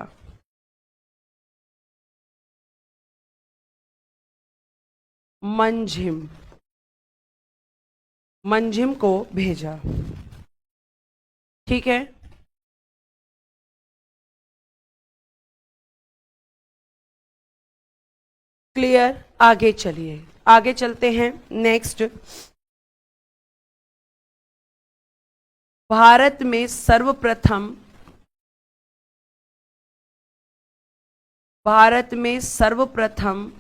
मंजिम, मंजिम को भेजा। ठीक है, क्लियर। आगे चलिए, आगे चलते हैं। नेक्स्ट, भारत में सर्वप्रथम, भारत में सर्वप्रथम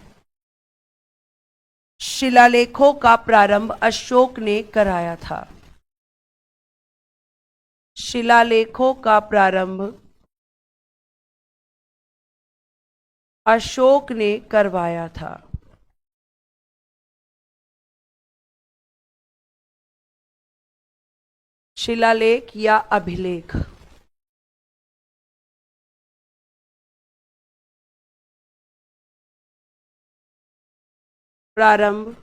शिलालेखों का प्रारंभ अशोक ने कराया था। शिलालेखों का प्रारंभ अशोक ने करवाया था। शिलालेख या अभिलेख, प्रारंभ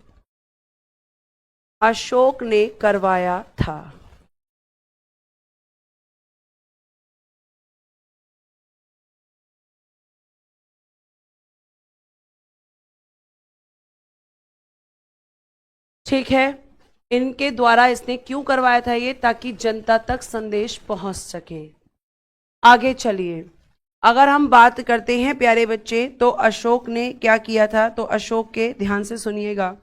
अशोक ने करवाया था। ठीक है, इनके द्वारा इसने क्यों करवाया था ये? ताकि जनता तक संदेश पहुंच सके। आगे चलिए, अगर हम बात करते हैं प्यारे बच्चे तो अशोक ने क्या किया था, तो अशोक के, ध्यान से सुनिएगा,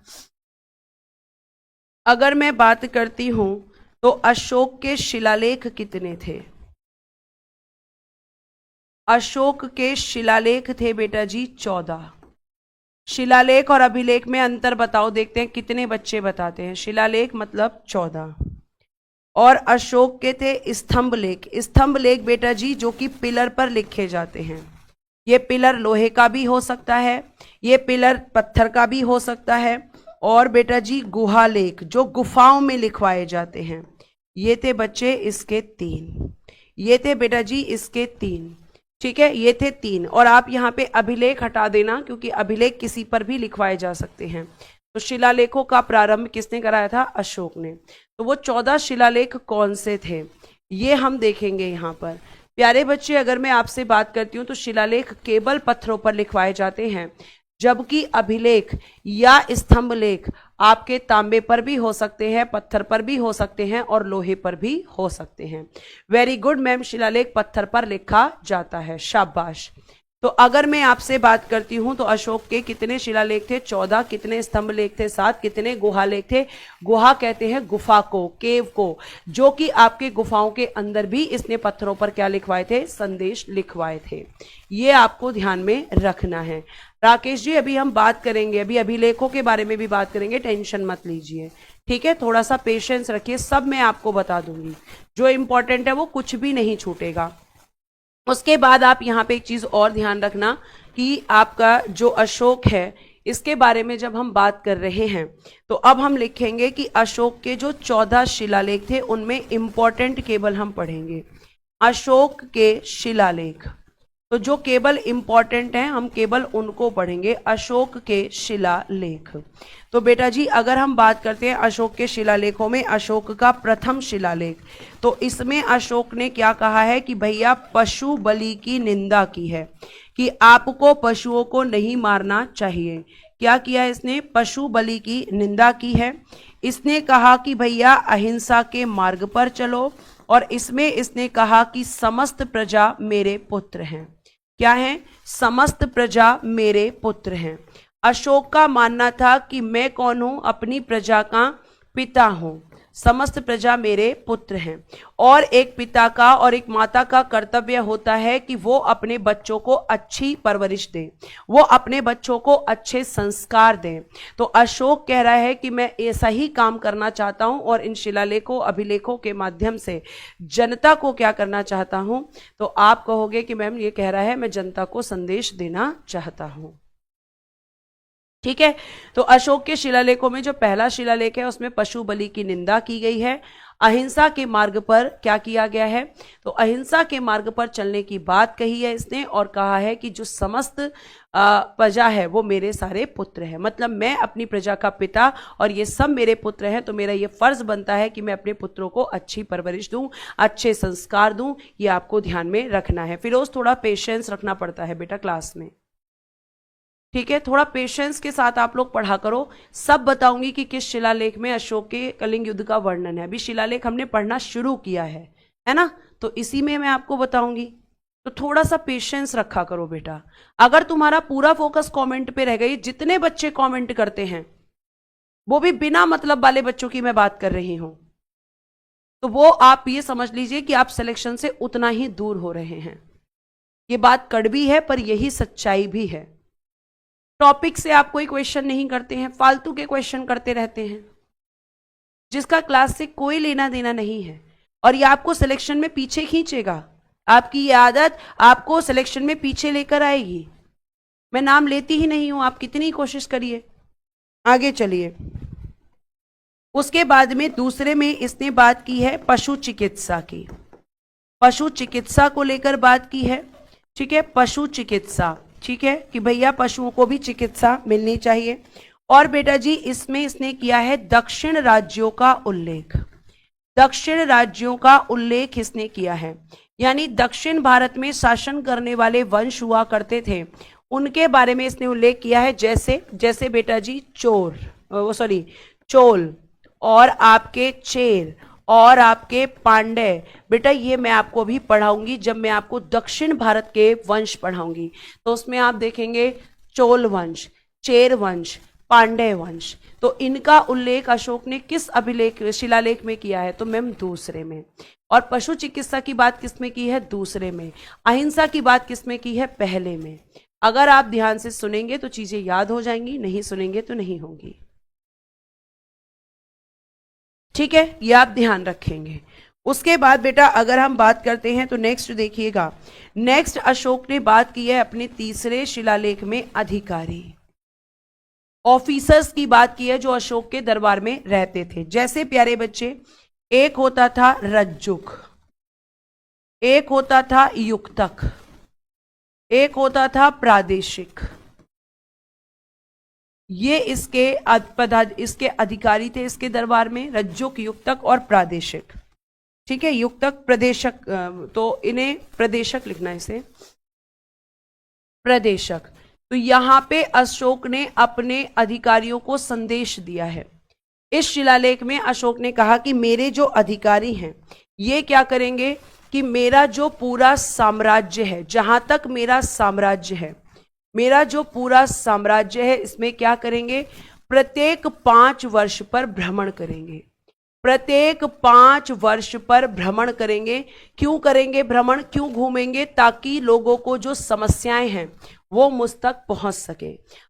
अगर मैं बात करती हूं तो अशोक के शिलालेख कितने थे? अशोक के शिलालेख थे बेटा जी 14। शिलालेख और अभिलेख में अंतर बताओ, देखते हैं कितने बच्चे बताते हैं। शिलालेख मतलब 14, और अशोक के थे स्तंभ लेख। स्तंभ लेख बेटा जी जो कि पिलर पर लिखे जाते हैं। ये पिलर लोहे का भी हो सकता है, ये पिलर पत्थर का भी हो सकता है, और बेटा जी गुहा लेख जो गुफाओं में लिखवाए जाते हैं। ये थे बच्चे इसके 3, ये थे बेटा जी इसके 3। ठीक है, ये थे 3, और आप यहाँ पे अभिलेख हटा देना क्योंकि अभिलेख किसी पर भी लिखवाए जा सकते हैं। तो शिलालेखों का प्रारंभ किसने कराया था? अशोक ने। तो वो 14 शिलालेख कौन से थे ये हम देखेंगे यहाँ पर। प्यारे बच्चे, अगर मैं आपसे बात करती हूं तो शिलालेख केवल पत्थरों पर लिखवाए जाते हैं, जबकि अभिलेख या स्तंभ लेख आपके तांबे पर भी हो सकते हैं, पत्थर पर भी हो सकते हैं और लोहे पर भी हो सकते हैं। वेरी गुड मैम, शिलालेख पत्थर पर लिखा जाता है, शाबाश। तो अगर मैं आपसे बात करती हूं तो अशोक के कितने शिलालेख थे? 14। कितने स्तंभ लेख थे? 7। कितने गुहा लेख थे? गुहा कहते हैं गुफा को, केव को, जो कि आपके गुफाओं के अंदर भी इसने पत्थरों पर क्या लिखवाए थे? संदेश लिखवाए थे। ये आपको ध्यान में रखना है। राकेश जी, अभी हम बात करेंगे, अभी अभिलेखों के बारे में भी बात करेंगे, टेंशन मत लीजिए, ठीक है? थोड़ा सा पेशेंस रखिए, सब मैं आपको बता दूंगी, जो इंपॉर्टेंट है वो कुछ भी नहीं छूटेगा। उसके बाद आप यहाँ पे एक चीज और ध्यान रखना कि आपका जो अशोक है, इसके बारे में जब हम बात कर रहे हैं तो अब हम लिखेंगे कि अशोक के जो 14 शिलालेख थे उनमें इंपॉर्टेंट केवल हम पढ़ेंगे अशोक के शिलालेख। तो जो केवल इंपॉर्टेंट हैं हम केवल उनको पढ़ेंगे, अशोक के शिलालेख। तो बेटा जी, अगर हम बात करते हैं अशोक के शिलालेखों में, अशोक का प्रथम शिलालेख, तो इसमें अशोक ने क्या कहा है कि भैया पशु बलि की निंदा की है, कि आपको पशुओं को नहीं मारना चाहिए। क्या किया इसने? पशु बलि की निंदा की है। इसने कहा कि भैया अहिंसा के मार्ग पर चलो, और इसमें इसने कहा कि समस्त प्रजा मेरे पुत्र हैं। क्या है? समस्त प्रजा मेरे पुत्र हैं। अशोक का मानना था कि मैं कौन हूं? अपनी प्रजा का पिता हूं, समस्त प्रजा मेरे पुत्र हैं। और एक पिता का और एक माता का कर्तव्य होता है कि वो अपने बच्चों को अच्छी परवरिश दें, वो अपने बच्चों को अच्छे संस्कार दें। तो अशोक कह रहा है कि मैं ऐसा ही काम करना चाहता हूं और इन शिलालेखों अभिलेखों के माध्यम से जनता को क्या करना चाहता हूं? तो आप कहोगे कि मैम ये कह रहा है मैं जनता को संदेश देना चाहता हूं, ठीक है? तो अशोक के शिलालेखों में जो पहला शिलालेख है उसमें पशु बलि की निंदा की गई है। अहिंसा के मार्ग पर क्या किया गया है? तो अहिंसा के मार्ग पर चलने की बात कही है इसने, और कहा है कि जो समस्त प्रजा है वो मेरे सारे पुत्र है। मतलब मैं अपनी प्रजा का पिता और ये सब मेरे पुत्र हैं, तो मेरा ये फर्ज बनता है कि मैं अपने पुत्रों को अच्छी परवरिश दूं, अच्छे संस्कार दूं। ये आपको ध्यान में रखना है। फिरोज, थोड़ा पेशेंस रखना पड़ता है बेटा क्लास में, ठीक है? थोड़ा पेशेंस के साथ आप लोग पढ़ा करो। सब बताऊंगी कि किस शिलालेख में अशोक के कलिंग युद्ध का वर्णन है। अभी शिलालेख हमने पढ़ना शुरू किया है ना? तो इसी में मैं आपको बताऊंगी, तो थोड़ा सा पेशेंस रखा करो बेटा। अगर तुम्हारा पूरा फोकस कमेंट पे रह गई, जितने बच्चे कमेंट करते हैं वो भी बिना मतलब वाले बच्चों की मैं बात कर रही हूं, तो वो आप ये समझ लीजिए कि आप सिलेक्शन से उतना ही दूर हो रहे हैं। ये बात कड़वी है पर यही सच्चाई भी है। टॉपिक से आप कोई क्वेश्चन नहीं करते हैं, फालतू के क्वेश्चन करते रहते हैं, जिसका क्लास से कोई लेना देना नहीं है, और ये आपको सिलेक्शन में पीछे खींचेगा। आपकी ये आदत आपको सिलेक्शन में पीछे लेकर आएगी। मैं नाम लेती ही नहीं हूं, आप कितनी कोशिश करिए। आगे चलिए। उसके बाद में दूसरे में इसने बात की है पशु चिकित्सा की, पशु चिकित्सा को लेकर बात की है, ठीक है? पशु चिकित्सा, ठीक है, कि भैया पशुओं को भी चिकित्सा मिलनी चाहिए। और बेटा जी इसमें इसने किया है दक्षिण राज्यों का उल्लेख, दक्षिण राज्यों का उल्लेख इसने किया है। यानी दक्षिण भारत में शासन करने वाले वंश हुआ करते थे, उनके बारे में इसने उल्लेख किया है। जैसे जैसे बेटा जी चोल और आपके चेर और आपके पांडे। बेटा ये मैं आपको भी पढ़ाऊंगी जब मैं आपको दक्षिण भारत के वंश पढ़ाऊंगी, तो उसमें आप देखेंगे चोल वंश, चेर वंश, पांडे वंश। तो इनका उल्लेख अशोक ने किस अभिलेख शिलालेख में किया है? तो मैम दूसरे में। और पशु चिकित्सा की बात किसमें की है? दूसरे में। अहिंसा की बात किसमें की है? पहले में। अगर आप ध्यान से सुनेंगे तो चीजें याद हो जाएंगी, नहीं सुनेंगे तो नहीं होंगी, ठीक है? ये आप ध्यान रखेंगे। उसके बाद बेटा अगर हम बात करते हैं तो नेक्स्ट देखिएगा, नेक्स्ट अशोक ने बात की है अपने तीसरे शिलालेख में अधिकारी, ऑफिसर्स की बात की है जो अशोक के दरबार में रहते थे। जैसे प्यारे बच्चे, एक होता था रज्जुक, एक होता था युक्तक, एक होता था प्रादेशिक। ये इसके अधिकारी थे इसके दरबार में, रज्जुक, युक्तक और प्रादेशिक, ठीक है, युक्तक प्रदेशक, तो इन्हें प्रदेशक लिखना है, इसे प्रदेशक। तो यहां पे अशोक ने अपने अधिकारियों को संदेश दिया है। इस शिलालेख में अशोक ने कहा कि मेरे जो अधिकारी हैं ये क्या करेंगे कि मेरा जो पूरा साम्राज्य है, जहां तक मेरा साम्राज्य है, मेरा जो पूरा साम्राज्य है, इसमें क्या करेंगे, प्रत्येक 5 वर्ष पर भ्रमण करेंगे। प्रत्येक 5 वर्ष पर भ्रमण करेंगे। क्यों करेंगे भ्रमण, क्यों घूमेंगे, ताकि लोगों को जो समस्याएं हैं वो मुझ तक पहुंच सके।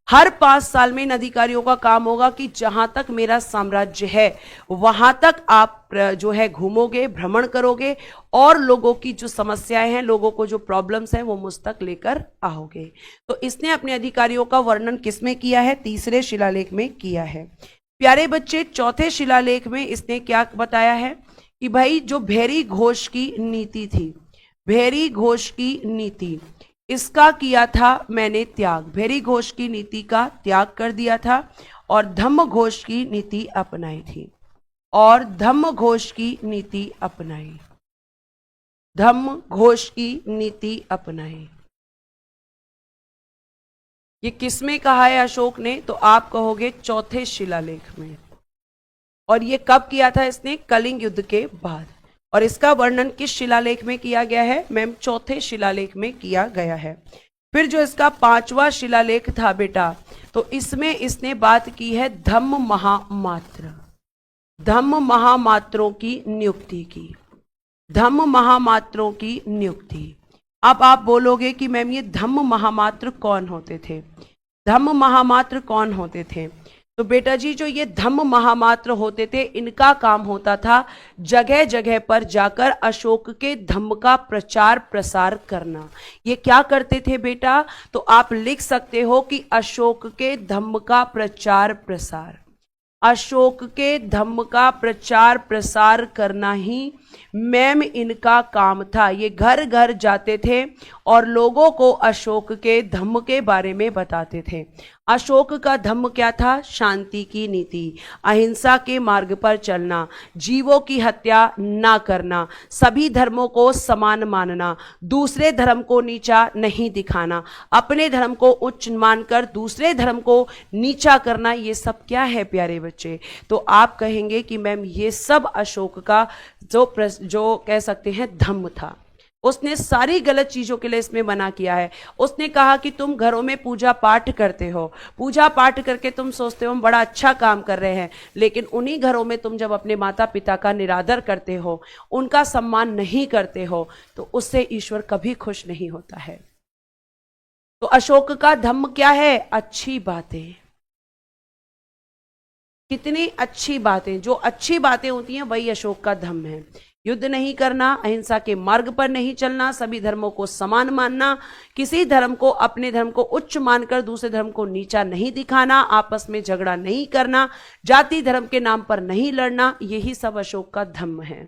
हर 5 साल में इन अधिकारियों का काम होगा कि जहां तक मेरा साम्राज्य है वहां तक आप जो है घूमोगे, भ्रमण करोगे और लोगों की जो समस्याएं हैं, लोगों को जो प्रॉब्लम्स हैं वो मुझ तक लेकर आओगे। तो इसने अपने अधिकारियों का वर्णन किसमें किया है, तीसरे शिलालेख में किया है। प्यारे बच्चे, चौथे शिलालेख में इसने क्या बताया है कि भाई जो भैरी घोष की नीति थी, भैरी घोष की नीति, इसका किया था मैंने त्याग। भैरी घोष की नीति का त्याग कर दिया था और धम्म घोष की नीति अपनाई थी, और धम्म घोष की नीति अपनाई, धम्म घोष की नीति अपनाई। ये किसमें कहा है अशोक ने, तो आप कहोगे चौथे शिलालेख में। और ये कब किया था इसने, कलिंग युद्ध के बाद। और इसका वर्णन किस शिलालेख में किया गया है मैम, चौथे शिलालेख में किया गया है। फिर जो इसका 5वां शिलालेख था बेटा, तो इसमें इसने बात की है धम्म महामात्र, धम्म महामात्रों की नियुक्ति की, धम्म महामात्रों की नियुक्ति। अब आप बोलोगे कि मैम ये धम्म महामात्र कौन होते थे, धम्म महामात्र कौन होते थे, तो बेटा जी जो ये धम्म महामात्र होते थे, इनका काम होता था जगह जगह पर जाकर अशोक के धम्म का प्रचार प्रसार करना। ये क्या करते थे बेटा, तो आप लिख सकते हो कि अशोक के धम्म का प्रचार प्रसार, अशोक के धम्म का प्रचार प्रसार करना ही मैम इनका काम था। ये घर घर जाते थे और लोगों को अशोक के धम्म के बारे में बताते थे। अशोक का धम्म क्या था, शांति की नीति, अहिंसा के मार्ग पर चलना, जीवों की हत्या ना करना, सभी धर्मों को समान मानना, दूसरे धर्म को नीचा नहीं दिखाना, अपने धर्म को उच्च मानकर दूसरे धर्म को नीचा करना, ये सब क्या है प्यारे बच्चे, तो आप कहेंगे कि मैम ये सब अशोक का जो कह सकते हैं धम्म था। उसने सारी गलत चीजों के लिए इसमें मना किया है। उसने कहा कि तुम घरों में पूजा पाठ करते हो, पूजा पाठ करके तुम सोचते हो हम बड़ा अच्छा काम कर रहे हैं, लेकिन उन्हीं घरों में तुम जब अपने माता पिता का निरादर करते हो, उनका सम्मान नहीं करते हो, तो उससे ईश्वर कभी खुश नहीं होता है। तो अशोक का धम्म क्या है, अच्छी बातें, कितनी अच्छी बातें, जो अच्छी बातें होती हैं वही अशोक का धम्म है। युद्ध नहीं करना, अहिंसा के मार्ग पर नहीं चलना, सभी धर्मों को समान मानना, किसी धर्म को अपने धर्म को उच्च मानकर दूसरे धर्म को नीचा नहीं दिखाना, आपस में झगड़ा नहीं करना, जाति धर्म के नाम पर नहीं लड़ना, यही सब अशोक का धम्म है।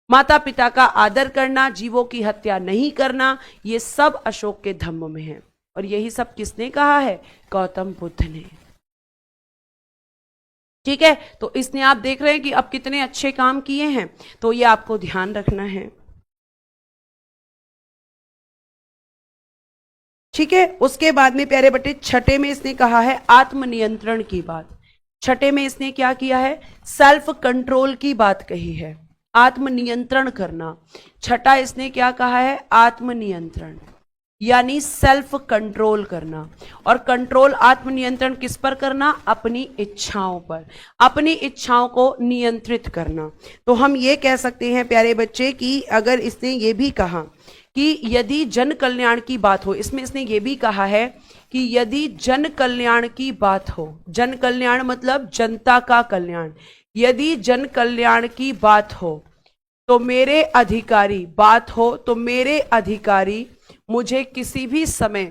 माता पिता का आदर करना, जीवों की हत्या नहीं करना, ये सब अशोक के धम्म में है। और यही सब किसने कहा है, गौतम बुद्ध ने। ठीक है, तो इसने आप देख रहे हैं कि अब कितने अच्छे काम किए हैं, तो ये आपको ध्यान रखना है। ठीक है, उसके बाद में प्यारे बच्चे छठे में इसने कहा है आत्मनियंत्रण की बात। छठे में इसने क्या किया है, सेल्फ कंट्रोल की बात कही है, आत्मनियंत्रण करना। छठा इसने क्या कहा है, आत्मनियंत्रण यानी सेल्फ कंट्रोल करना। और कंट्रोल, आत्मनियंत्रण किस पर करना, अपनी इच्छाओं पर, अपनी इच्छाओं को नियंत्रित करना। तो हम ये कह सकते हैं प्यारे बच्चे कि अगर इसने ये भी कहा कि यदि जन कल्याण की बात हो, इसमें इसने ये भी कहा है कि यदि जन कल्याण की बात हो, जन कल्याण मतलब जनता का कल्याण, यदि जन कल्याण की बात हो तो मेरे अधिकारी, बात हो तो मेरे अधिकारी मुझे किसी भी समय,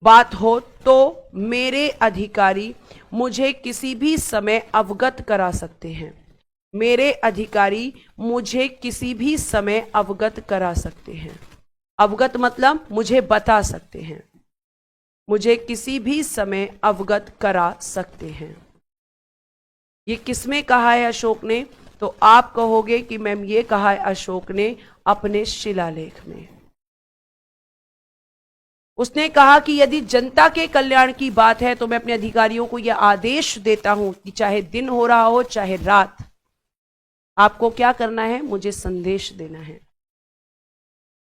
बात हो तो मेरे अधिकारी मुझे किसी भी समय अवगत करा सकते हैं, मेरे अधिकारी मुझे किसी भी समय अवगत करा सकते हैं। अवगत मतलब मुझे बता सकते हैं, मुझे किसी भी समय अवगत करा सकते हैं। ये किसमें कहा है अशोक ने, तो आप कहोगे कि मैम ये कहा है अशोक ने अपने शिलालेख में। उसने कहा कि यदि जनता के कल्याण की बात है तो मैं अपने अधिकारियों को यह आदेश देता हूं कि चाहे दिन हो रहा हो चाहे रात, आपको क्या करना है, मुझे संदेश देना है,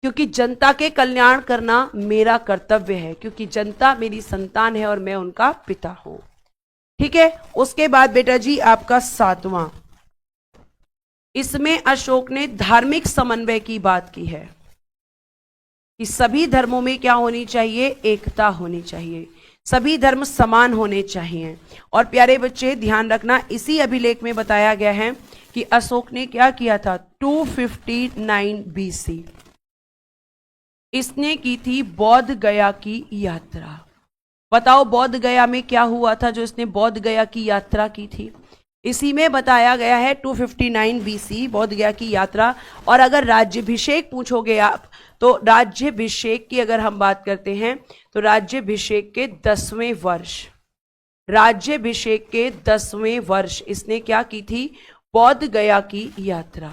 क्योंकि जनता के कल्याण करना मेरा कर्तव्य है, क्योंकि जनता मेरी संतान है और मैं उनका पिता हूं। ठीक है। उसके बाद बेटा जी आपका 7वां, इसमें अशोक ने धार्मिक समन्वय की बात की है कि सभी धर्मों में क्या होनी चाहिए, एकता होनी चाहिए, सभी धर्म समान होने चाहिए। और प्यारे बच्चे ध्यान रखना, इसी अभिलेख में बताया गया है कि अशोक ने क्या किया था, 259 बीसी इसने की थी बौद्ध गया की यात्रा। बताओ बौद्ध गया में क्या हुआ था जो इसने बौद्ध गया की यात्रा की थी। इसी में बताया गया है 259 बीसी बौद्ध गया की यात्रा। और अगर राज्याभिषेक पूछोगे आप, तो राज्याभिषेक की अगर हम बात करते हैं तो राज्याभिषेक के 10वें वर्ष, राज्याभिषेक के 10वें वर्ष इसने क्या की थी, बौद्ध गया की यात्रा।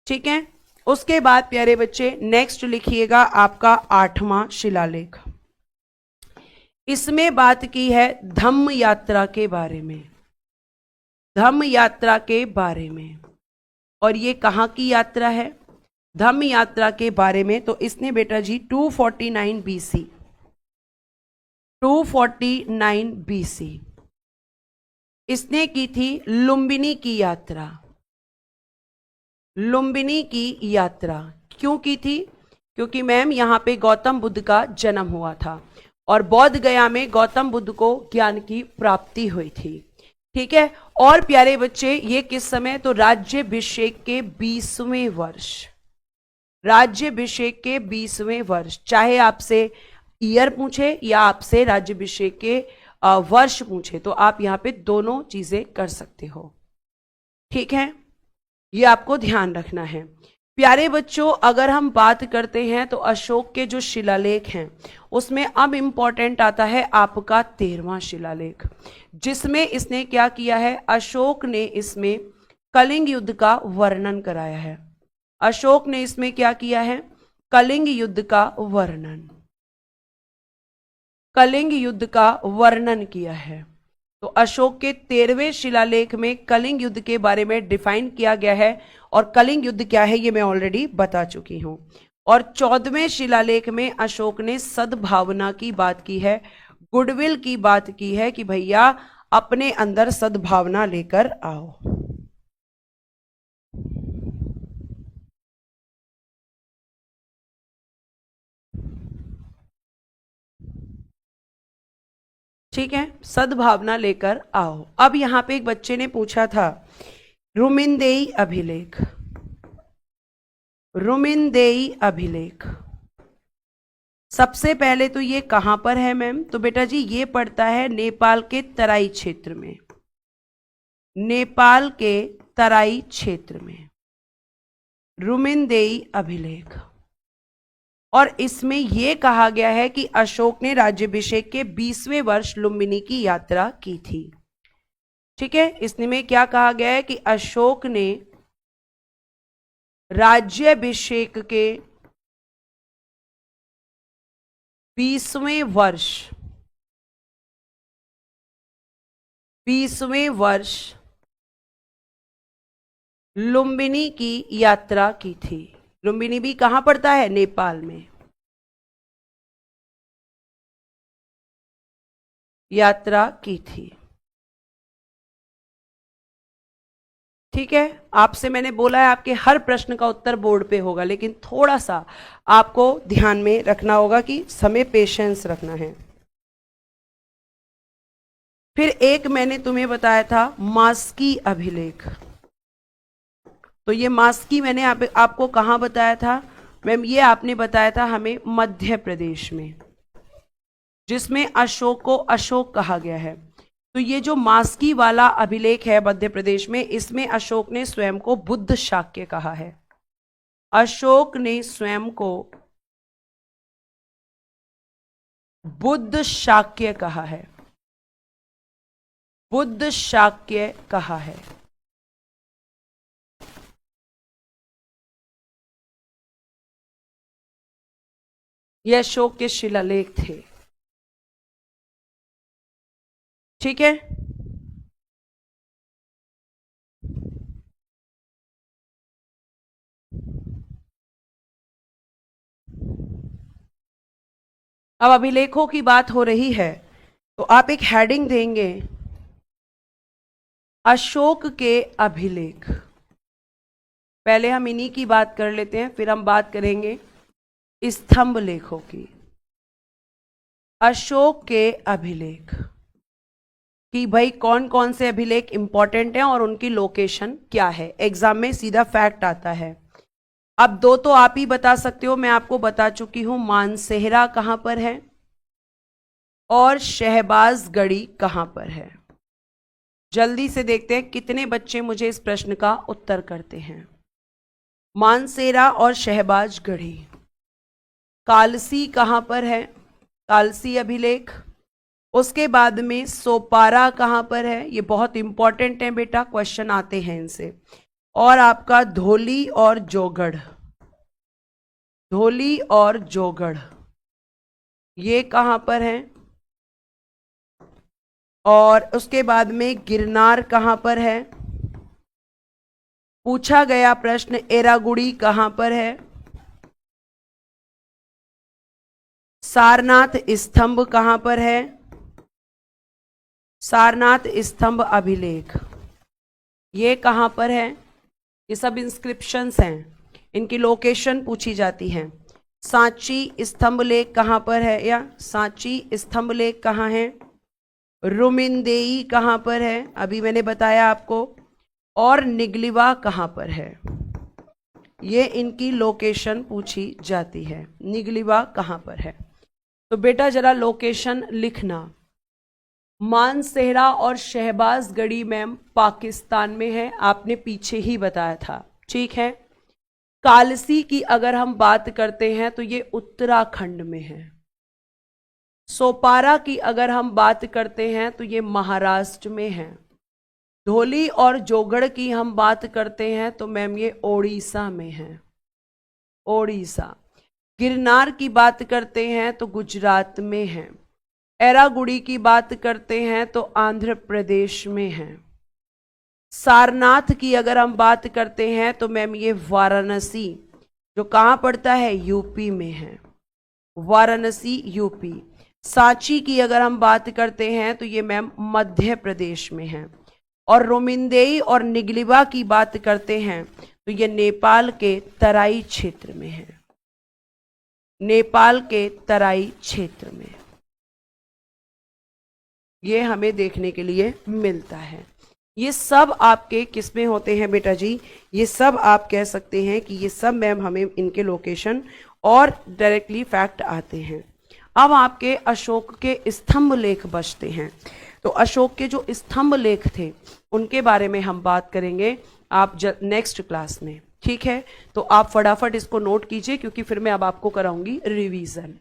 ठीक है। उसके बाद प्यारे बच्चे नेक्स्ट लिखिएगा आपका 8वां शिलालेख। इसमें बात की है धम्म यात्रा के बारे में, धम्म यात्रा के बारे में। और ये कहां की यात्रा है, धम्म यात्रा के बारे में। तो इसने बेटा जी 249 बीसी 249 बीसी इसने की थी लुम्बिनी की यात्रा। लुम्बिनी की यात्रा क्यों की थी, क्योंकि मैम यहां पे गौतम बुद्ध का जन्म हुआ था और बौद्ध गया में गौतम बुद्ध को ज्ञान की प्राप्ति हुई थी। ठीक है। और प्यारे बच्चे ये किस समय, तो राज्याभिषेक के 20वें वर्ष, राज्याभिषेक के 20वें वर्ष। चाहे आपसे ईयर पूछे या आपसे राज्याभिषेक के वर्ष पूछे, तो आप यहां पे दोनों चीजें कर सकते हो। ठीक है, ये आपको ध्यान रखना है। प्यारे बच्चों अगर हम बात करते हैं तो अशोक के जो शिलालेख हैं उसमें अब इंपॉर्टेंट आता है आपका 13वां शिलालेख, जिसमें इसने क्या किया है, अशोक ने इसमें कलिंग युद्ध का वर्णन कराया है। अशोक ने इसमें क्या किया है, कलिंग युद्ध का वर्णन, कलिंग युद्ध का वर्णन किया है। तो अशोक के 13वें शिलालेख में कलिंग युद्ध के बारे में डिफाइन किया गया है और कलिंग युद्ध क्या है ये मैं ऑलरेडी बता चुकी हूं। और 14वें शिलालेख में अशोक ने सद्भावना की बात की है, गुडविल की बात की है कि भैया अपने अंदर सद्भावना लेकर आओ। ठीक है, सद्भावना लेकर आओ। अब यहां पे एक बच्चे ने पूछा था रुमिनदेई अभिलेख, रुमिनदेई अभिलेख सबसे पहले तो ये कहां पर है मैम, तो बेटा जी ये पड़ता है नेपाल के तराई क्षेत्र में, नेपाल के तराई क्षेत्र में रुमिनदेई अभिलेख। और इसमें यह कहा गया है कि अशोक ने राज्याभिषेक के 20वें वर्ष लुम्बिनी की यात्रा की थी। ठीक है, इसमें क्या कहा गया है कि अशोक ने राज्याभिषेक के 20वें वर्ष, 20वें वर्ष लुम्बिनी की यात्रा की थी। लुम्बिनी भी कहां पड़ता है, नेपाल में, यात्रा की थी। ठीक है, आपसे मैंने बोला है आपके हर प्रश्न का उत्तर बोर्ड पे होगा, लेकिन थोड़ा सा आपको ध्यान में रखना होगा कि समय पेशेंस रखना है। फिर एक मैंने तुम्हें बताया था मास्की अभिलेख, तो ये मास्की मैंने आपको कहां बताया था मैम, ये आपने बताया था हमें मध्य प्रदेश में, जिसमें अशोक को अशोक कहा गया है। तो ये जो मास्की वाला अभिलेख है मध्य प्रदेश में, इसमें अशोक ने स्वयं को बुद्ध शाक्य कहा है। अशोक ने स्वयं को बुद्ध शाक्य कहा है, बुद्ध शाक्य कहा है। ये अशोक के शिलालेख थे। ठीक है, अब अभिलेखों की बात हो रही है तो आप एक हेडिंग देंगे, अशोक के अभिलेख। पहले हम इन्हीं की बात कर लेते हैं, फिर हम बात करेंगे स्तंभ लेखों की। अशोक के अभिलेख कि भाई कौन कौन से अभिलेख इंपॉर्टेंट हैं और उनकी लोकेशन क्या है। एग्जाम में सीधा फैक्ट आता है। अब दो तो आप ही बता सकते हो, मैं आपको बता चुकी हूं। मानसेहरा कहां पर है और शहबाजगढ़ी कहां पर है। जल्दी से देखते हैं कितने बच्चे मुझे इस प्रश्न का उत्तर करते हैं। मानसेरा और शहबाजगढ़ी। कालसी कहां पर है, कालसी अभिलेख। उसके बाद में सोपारा कहां पर है, ये बहुत इंपॉर्टेंट है बेटा, क्वेश्चन आते हैं इनसे। और आपका धोली और जोगढ़, धोली और जोगढ़ ये कहां पर है। और उसके बाद में गिरनार कहां पर है। पूछा गया प्रश्न एरागुड़ी कहां पर है। सारनाथ स्तंभ कहां पर है, सारनाथ स्तंभ अभिलेख ये कहां पर है। ये सब इंस्क्रिप्शंस हैं, इनकी लोकेशन पूछी जाती है। सांची स्तंभ लेख कहां पर है, या सांची स्तंभ लेख कहां है। रुमिनदेई कहां पर है, अभी मैंने बताया आपको। और निगलिवा कहां पर है, ये इनकी लोकेशन पूछी जाती है। निगलिवा कहां पर है। तो बेटा जरा लोकेशन लिखना। मानसेहरा और शहबाजगढ़ी मैम पाकिस्तान में है, आपने पीछे ही बताया था। ठीक है। कालसी की अगर हम बात करते हैं तो ये उत्तराखंड में है। सोपारा की अगर हम बात करते हैं तो ये महाराष्ट्र में है। धोली और जोगढ़ की हम बात करते हैं तो मैम ये ओडिशा में है, ओडिशा। गिरनार की बात करते हैं तो गुजरात में है। एरागुड़ी की बात करते हैं तो आंध्र प्रदेश में है। सारनाथ की अगर हम बात करते हैं तो मैम ये वाराणसी, जो कहाँ पड़ता है, यूपी में है, वाराणसी यूपी। सांची की अगर हम बात करते हैं तो ये मैम मध्य प्रदेश में है। और रोमिंदेई और निगलिवा की बात करते हैं तो ये नेपाल के तराई क्षेत्र में है, नेपाल के तराई क्षेत्र में। ये हमें देखने के लिए मिलता है। ये सब आपके किस में होते हैं बेटा जी, ये सब आप कह सकते हैं कि ये सब मैम हमें इनके लोकेशन और डायरेक्टली फैक्ट आते हैं। अब आपके अशोक के स्तंभ लेख बचते हैं। तो अशोक के जो स्तंभ लेख थे उनके बारे में हम बात करेंगे आप नेक्स्ट क्लास में। ठीक है, तो आप फटाफट इसको नोट कीजिए क्योंकि फिर मैं अब आपको कराऊंगी रिवीजन।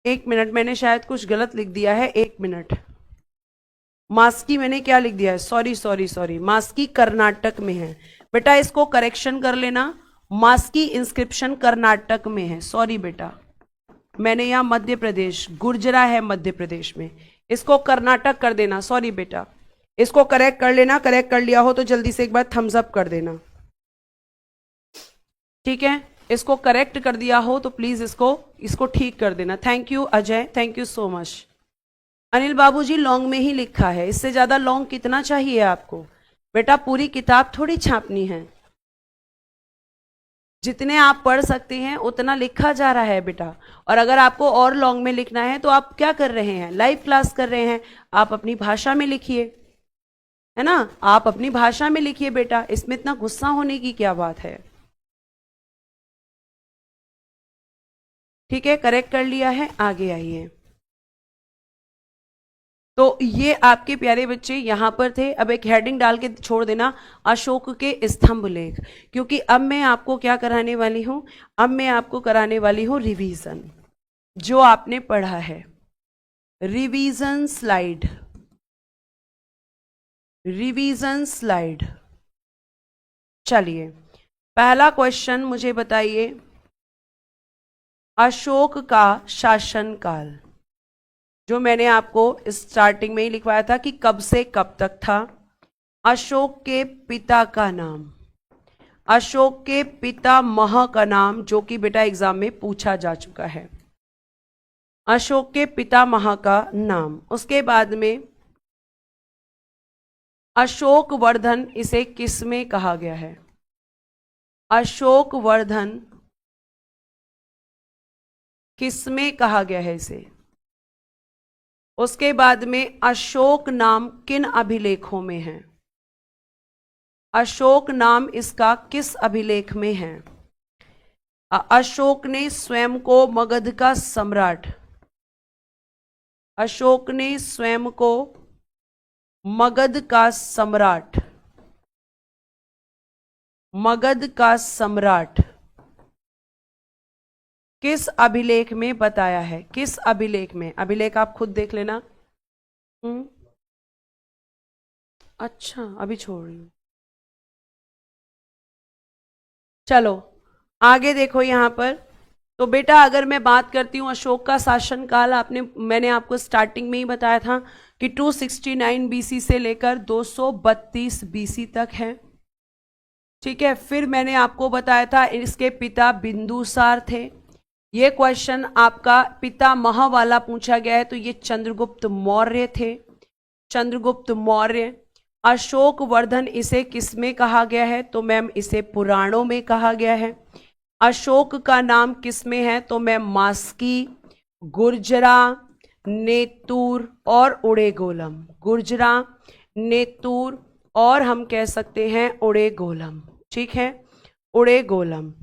एक मिनट, मैंने शायद कुछ गलत लिख दिया है, एक मिनट। मास्की मैंने क्या लिख दिया है, सॉरी सॉरी सॉरी, मास्की कर्नाटक में है बेटा, इसको करेक्शन कर लेना। मास्की इंस्क्रिप्शन कर्नाटक में है, सॉरी बेटा, मैंने यहाँ मध्य प्रदेश, गुर्जरा है मध्य प्रदेश में, इसको कर्नाटक कर देना। सॉरी बेटा, इसको करेक्ट कर लेना। करेक्ट कर लिया हो तो जल्दी से एक बार थम्स अप कर देना। ठीक है, इसको करेक्ट कर दिया हो तो प्लीज इसको ठीक कर देना। Thank you Ajay, thank you so much. Anil बाबूजी लॉन्ग में ही लिखा है, इससे ज्यादा लॉन्ग कितना चाहिए आपको बेटा, पूरी किताब थोड़ी छापनी है। जितने आप पढ़ सकते हैं उतना लिखा जा रहा है बेटा। और अगर आपको और लॉन्ग में लिखना है तो आप क्या कर रहे हैं, लाइव क्लास कर रहे हैं, आप अपनी भाषा में लिखिए, है ना, आप अपनी भाषा में लिखिए बेटा, इसमें इतना गुस्सा होने की क्या बात है। ठीक है, करेक्ट कर लिया है, आगे आइए। तो ये आपके प्यारे बच्चे यहाँ पर थे। अब एक हेडिंग डाल के छोड़ देना, अशोक के स्तंभ लेख, क्योंकि अब मैं आपको क्या कराने वाली हूँ, अब मैं आपको कराने वाली हूँ रिवीजन जो आपने पढ़ा है। Revision slide, revision slide. चलिए पहला क्वेश्चन मुझे बताइए, अशोक का शासनकाल, जो मैंने आपको स्टार्टिंग में ही लिखवाया था कि कब से कब तक था। अशोक के पिता का नाम, अशोक के पितामह का नाम, जो कि बेटा एग्जाम में पूछा जा चुका है। अशोक के पितामह का नाम। उसके बाद में अशोक वर्धन, इसे किस में कहा गया है? अशोक वर्धन किस में कहा गया है इसे? उसके बाद में अशोक नाम किन अभिलेखों में है? अशोक नाम इसका किस अभिलेख में है? अशोक ने स्वयं को मगध का सम्राट, अशोक ने स्वयं को मगध का सम्राट, मगध का सम्राट किस अभिलेख में बताया है? किस अभिलेख में? अभिलेख आप खुद देख लेना। अच्छा अभी छोड़ रही हूं। चलो आगे देखो यहां पर। तो बेटा अगर मैं बात करती हूं अशोक का शासनकाल, मैंने आपको स्टार्टिंग में ही बताया था कि 269 बीसी से लेकर 232 बीसी तक है। ठीक है, फिर मैंने आपको बताया था इसके पिता बिंदुसार थे। ये क्वेश्चन आपका पितामह वाला पूछा गया है, तो ये चंद्रगुप्त मौर्य थे, चंद्रगुप्त मौर्य। अशोक वर्धन इसे किस में कहा गया है? तो मैम इसे पुराणों में कहा गया है। अशोक का नाम किस में है? तो मैम मास्की, गुर्जरा, नेतुर और उड़ेगोलम। गुर्जरा, नेतुर और हम कह सकते हैं उड़ेगोलम। ठीक है, उड़ेगोलम।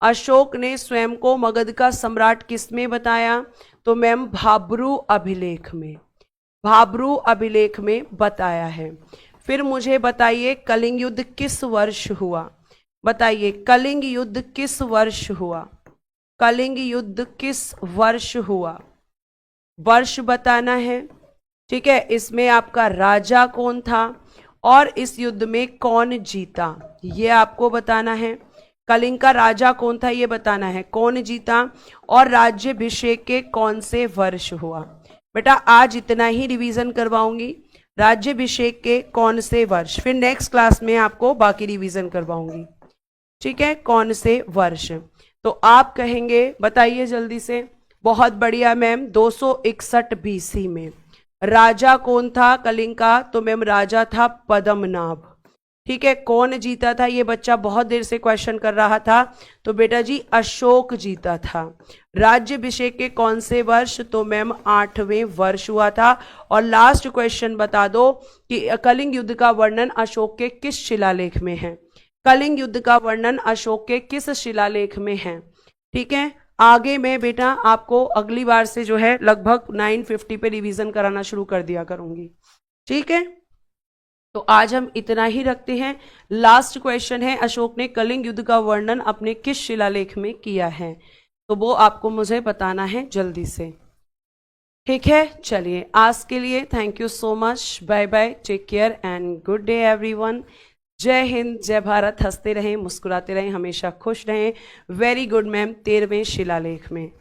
अशोक ने स्वयं को मगध का सम्राट किस में बताया? तो मैम भाब्रू अभिलेख में, भाब्रू अभिलेख में बताया है। फिर मुझे बताइए कलिंग युद्ध किस वर्ष हुआ? बताइए कलिंग युद्ध किस वर्ष हुआ? कलिंग युद्ध किस वर्ष हुआ? वर्ष बताना है। ठीक है, इसमें आपका राजा कौन था और इस युद्ध में कौन जीता, ये आपको बताना है। कलिंग का राजा कौन था ये बताना है, कौन जीता और राज्याभिषेक के कौन से वर्ष हुआ। बेटा आज इतना ही रिवीजन करवाऊंगी, राज्याभिषेक के कौन से वर्ष, फिर नेक्स्ट क्लास में आपको बाकी रिवीजन करवाऊंगी। ठीक है, कौन से वर्ष। तो आप कहेंगे बताइए जल्दी से। बहुत बढ़िया मैम, 261 बीसी में। राजा कौन था कलिंग का? तो मैम राजा था पद्मनाभ। ठीक है, कौन जीता था? ये बच्चा बहुत देर से क्वेश्चन कर रहा था, तो बेटा जी अशोक जीता था। राज्याभिषेक के कौन से वर्ष? तो मैम 8वें वर्ष हुआ था। और लास्ट क्वेश्चन बता दो कि कलिंग युद्ध का वर्णन अशोक के किस शिलालेख में है? कलिंग युद्ध का वर्णन अशोक के किस शिलालेख में है? ठीक है, आगे मैं बेटा आपको अगली बार से जो है लगभग 950 पे रिवीजन कराना शुरू कर दिया करूंगी। ठीक है, तो आज हम इतना ही रखते हैं। लास्ट क्वेश्चन है, अशोक ने कलिंग युद्ध का वर्णन अपने किस शिलालेख में किया है? तो वो आपको मुझे बताना है जल्दी से। ठीक है, चलिए आज के लिए thank you so much, bye bye, take care and good day everyone. जय हिंद, जय भारत। हंसते रहें, मुस्कुराते रहें, हमेशा खुश रहें। वेरी गुड मैम, 13वें शिलालेख में।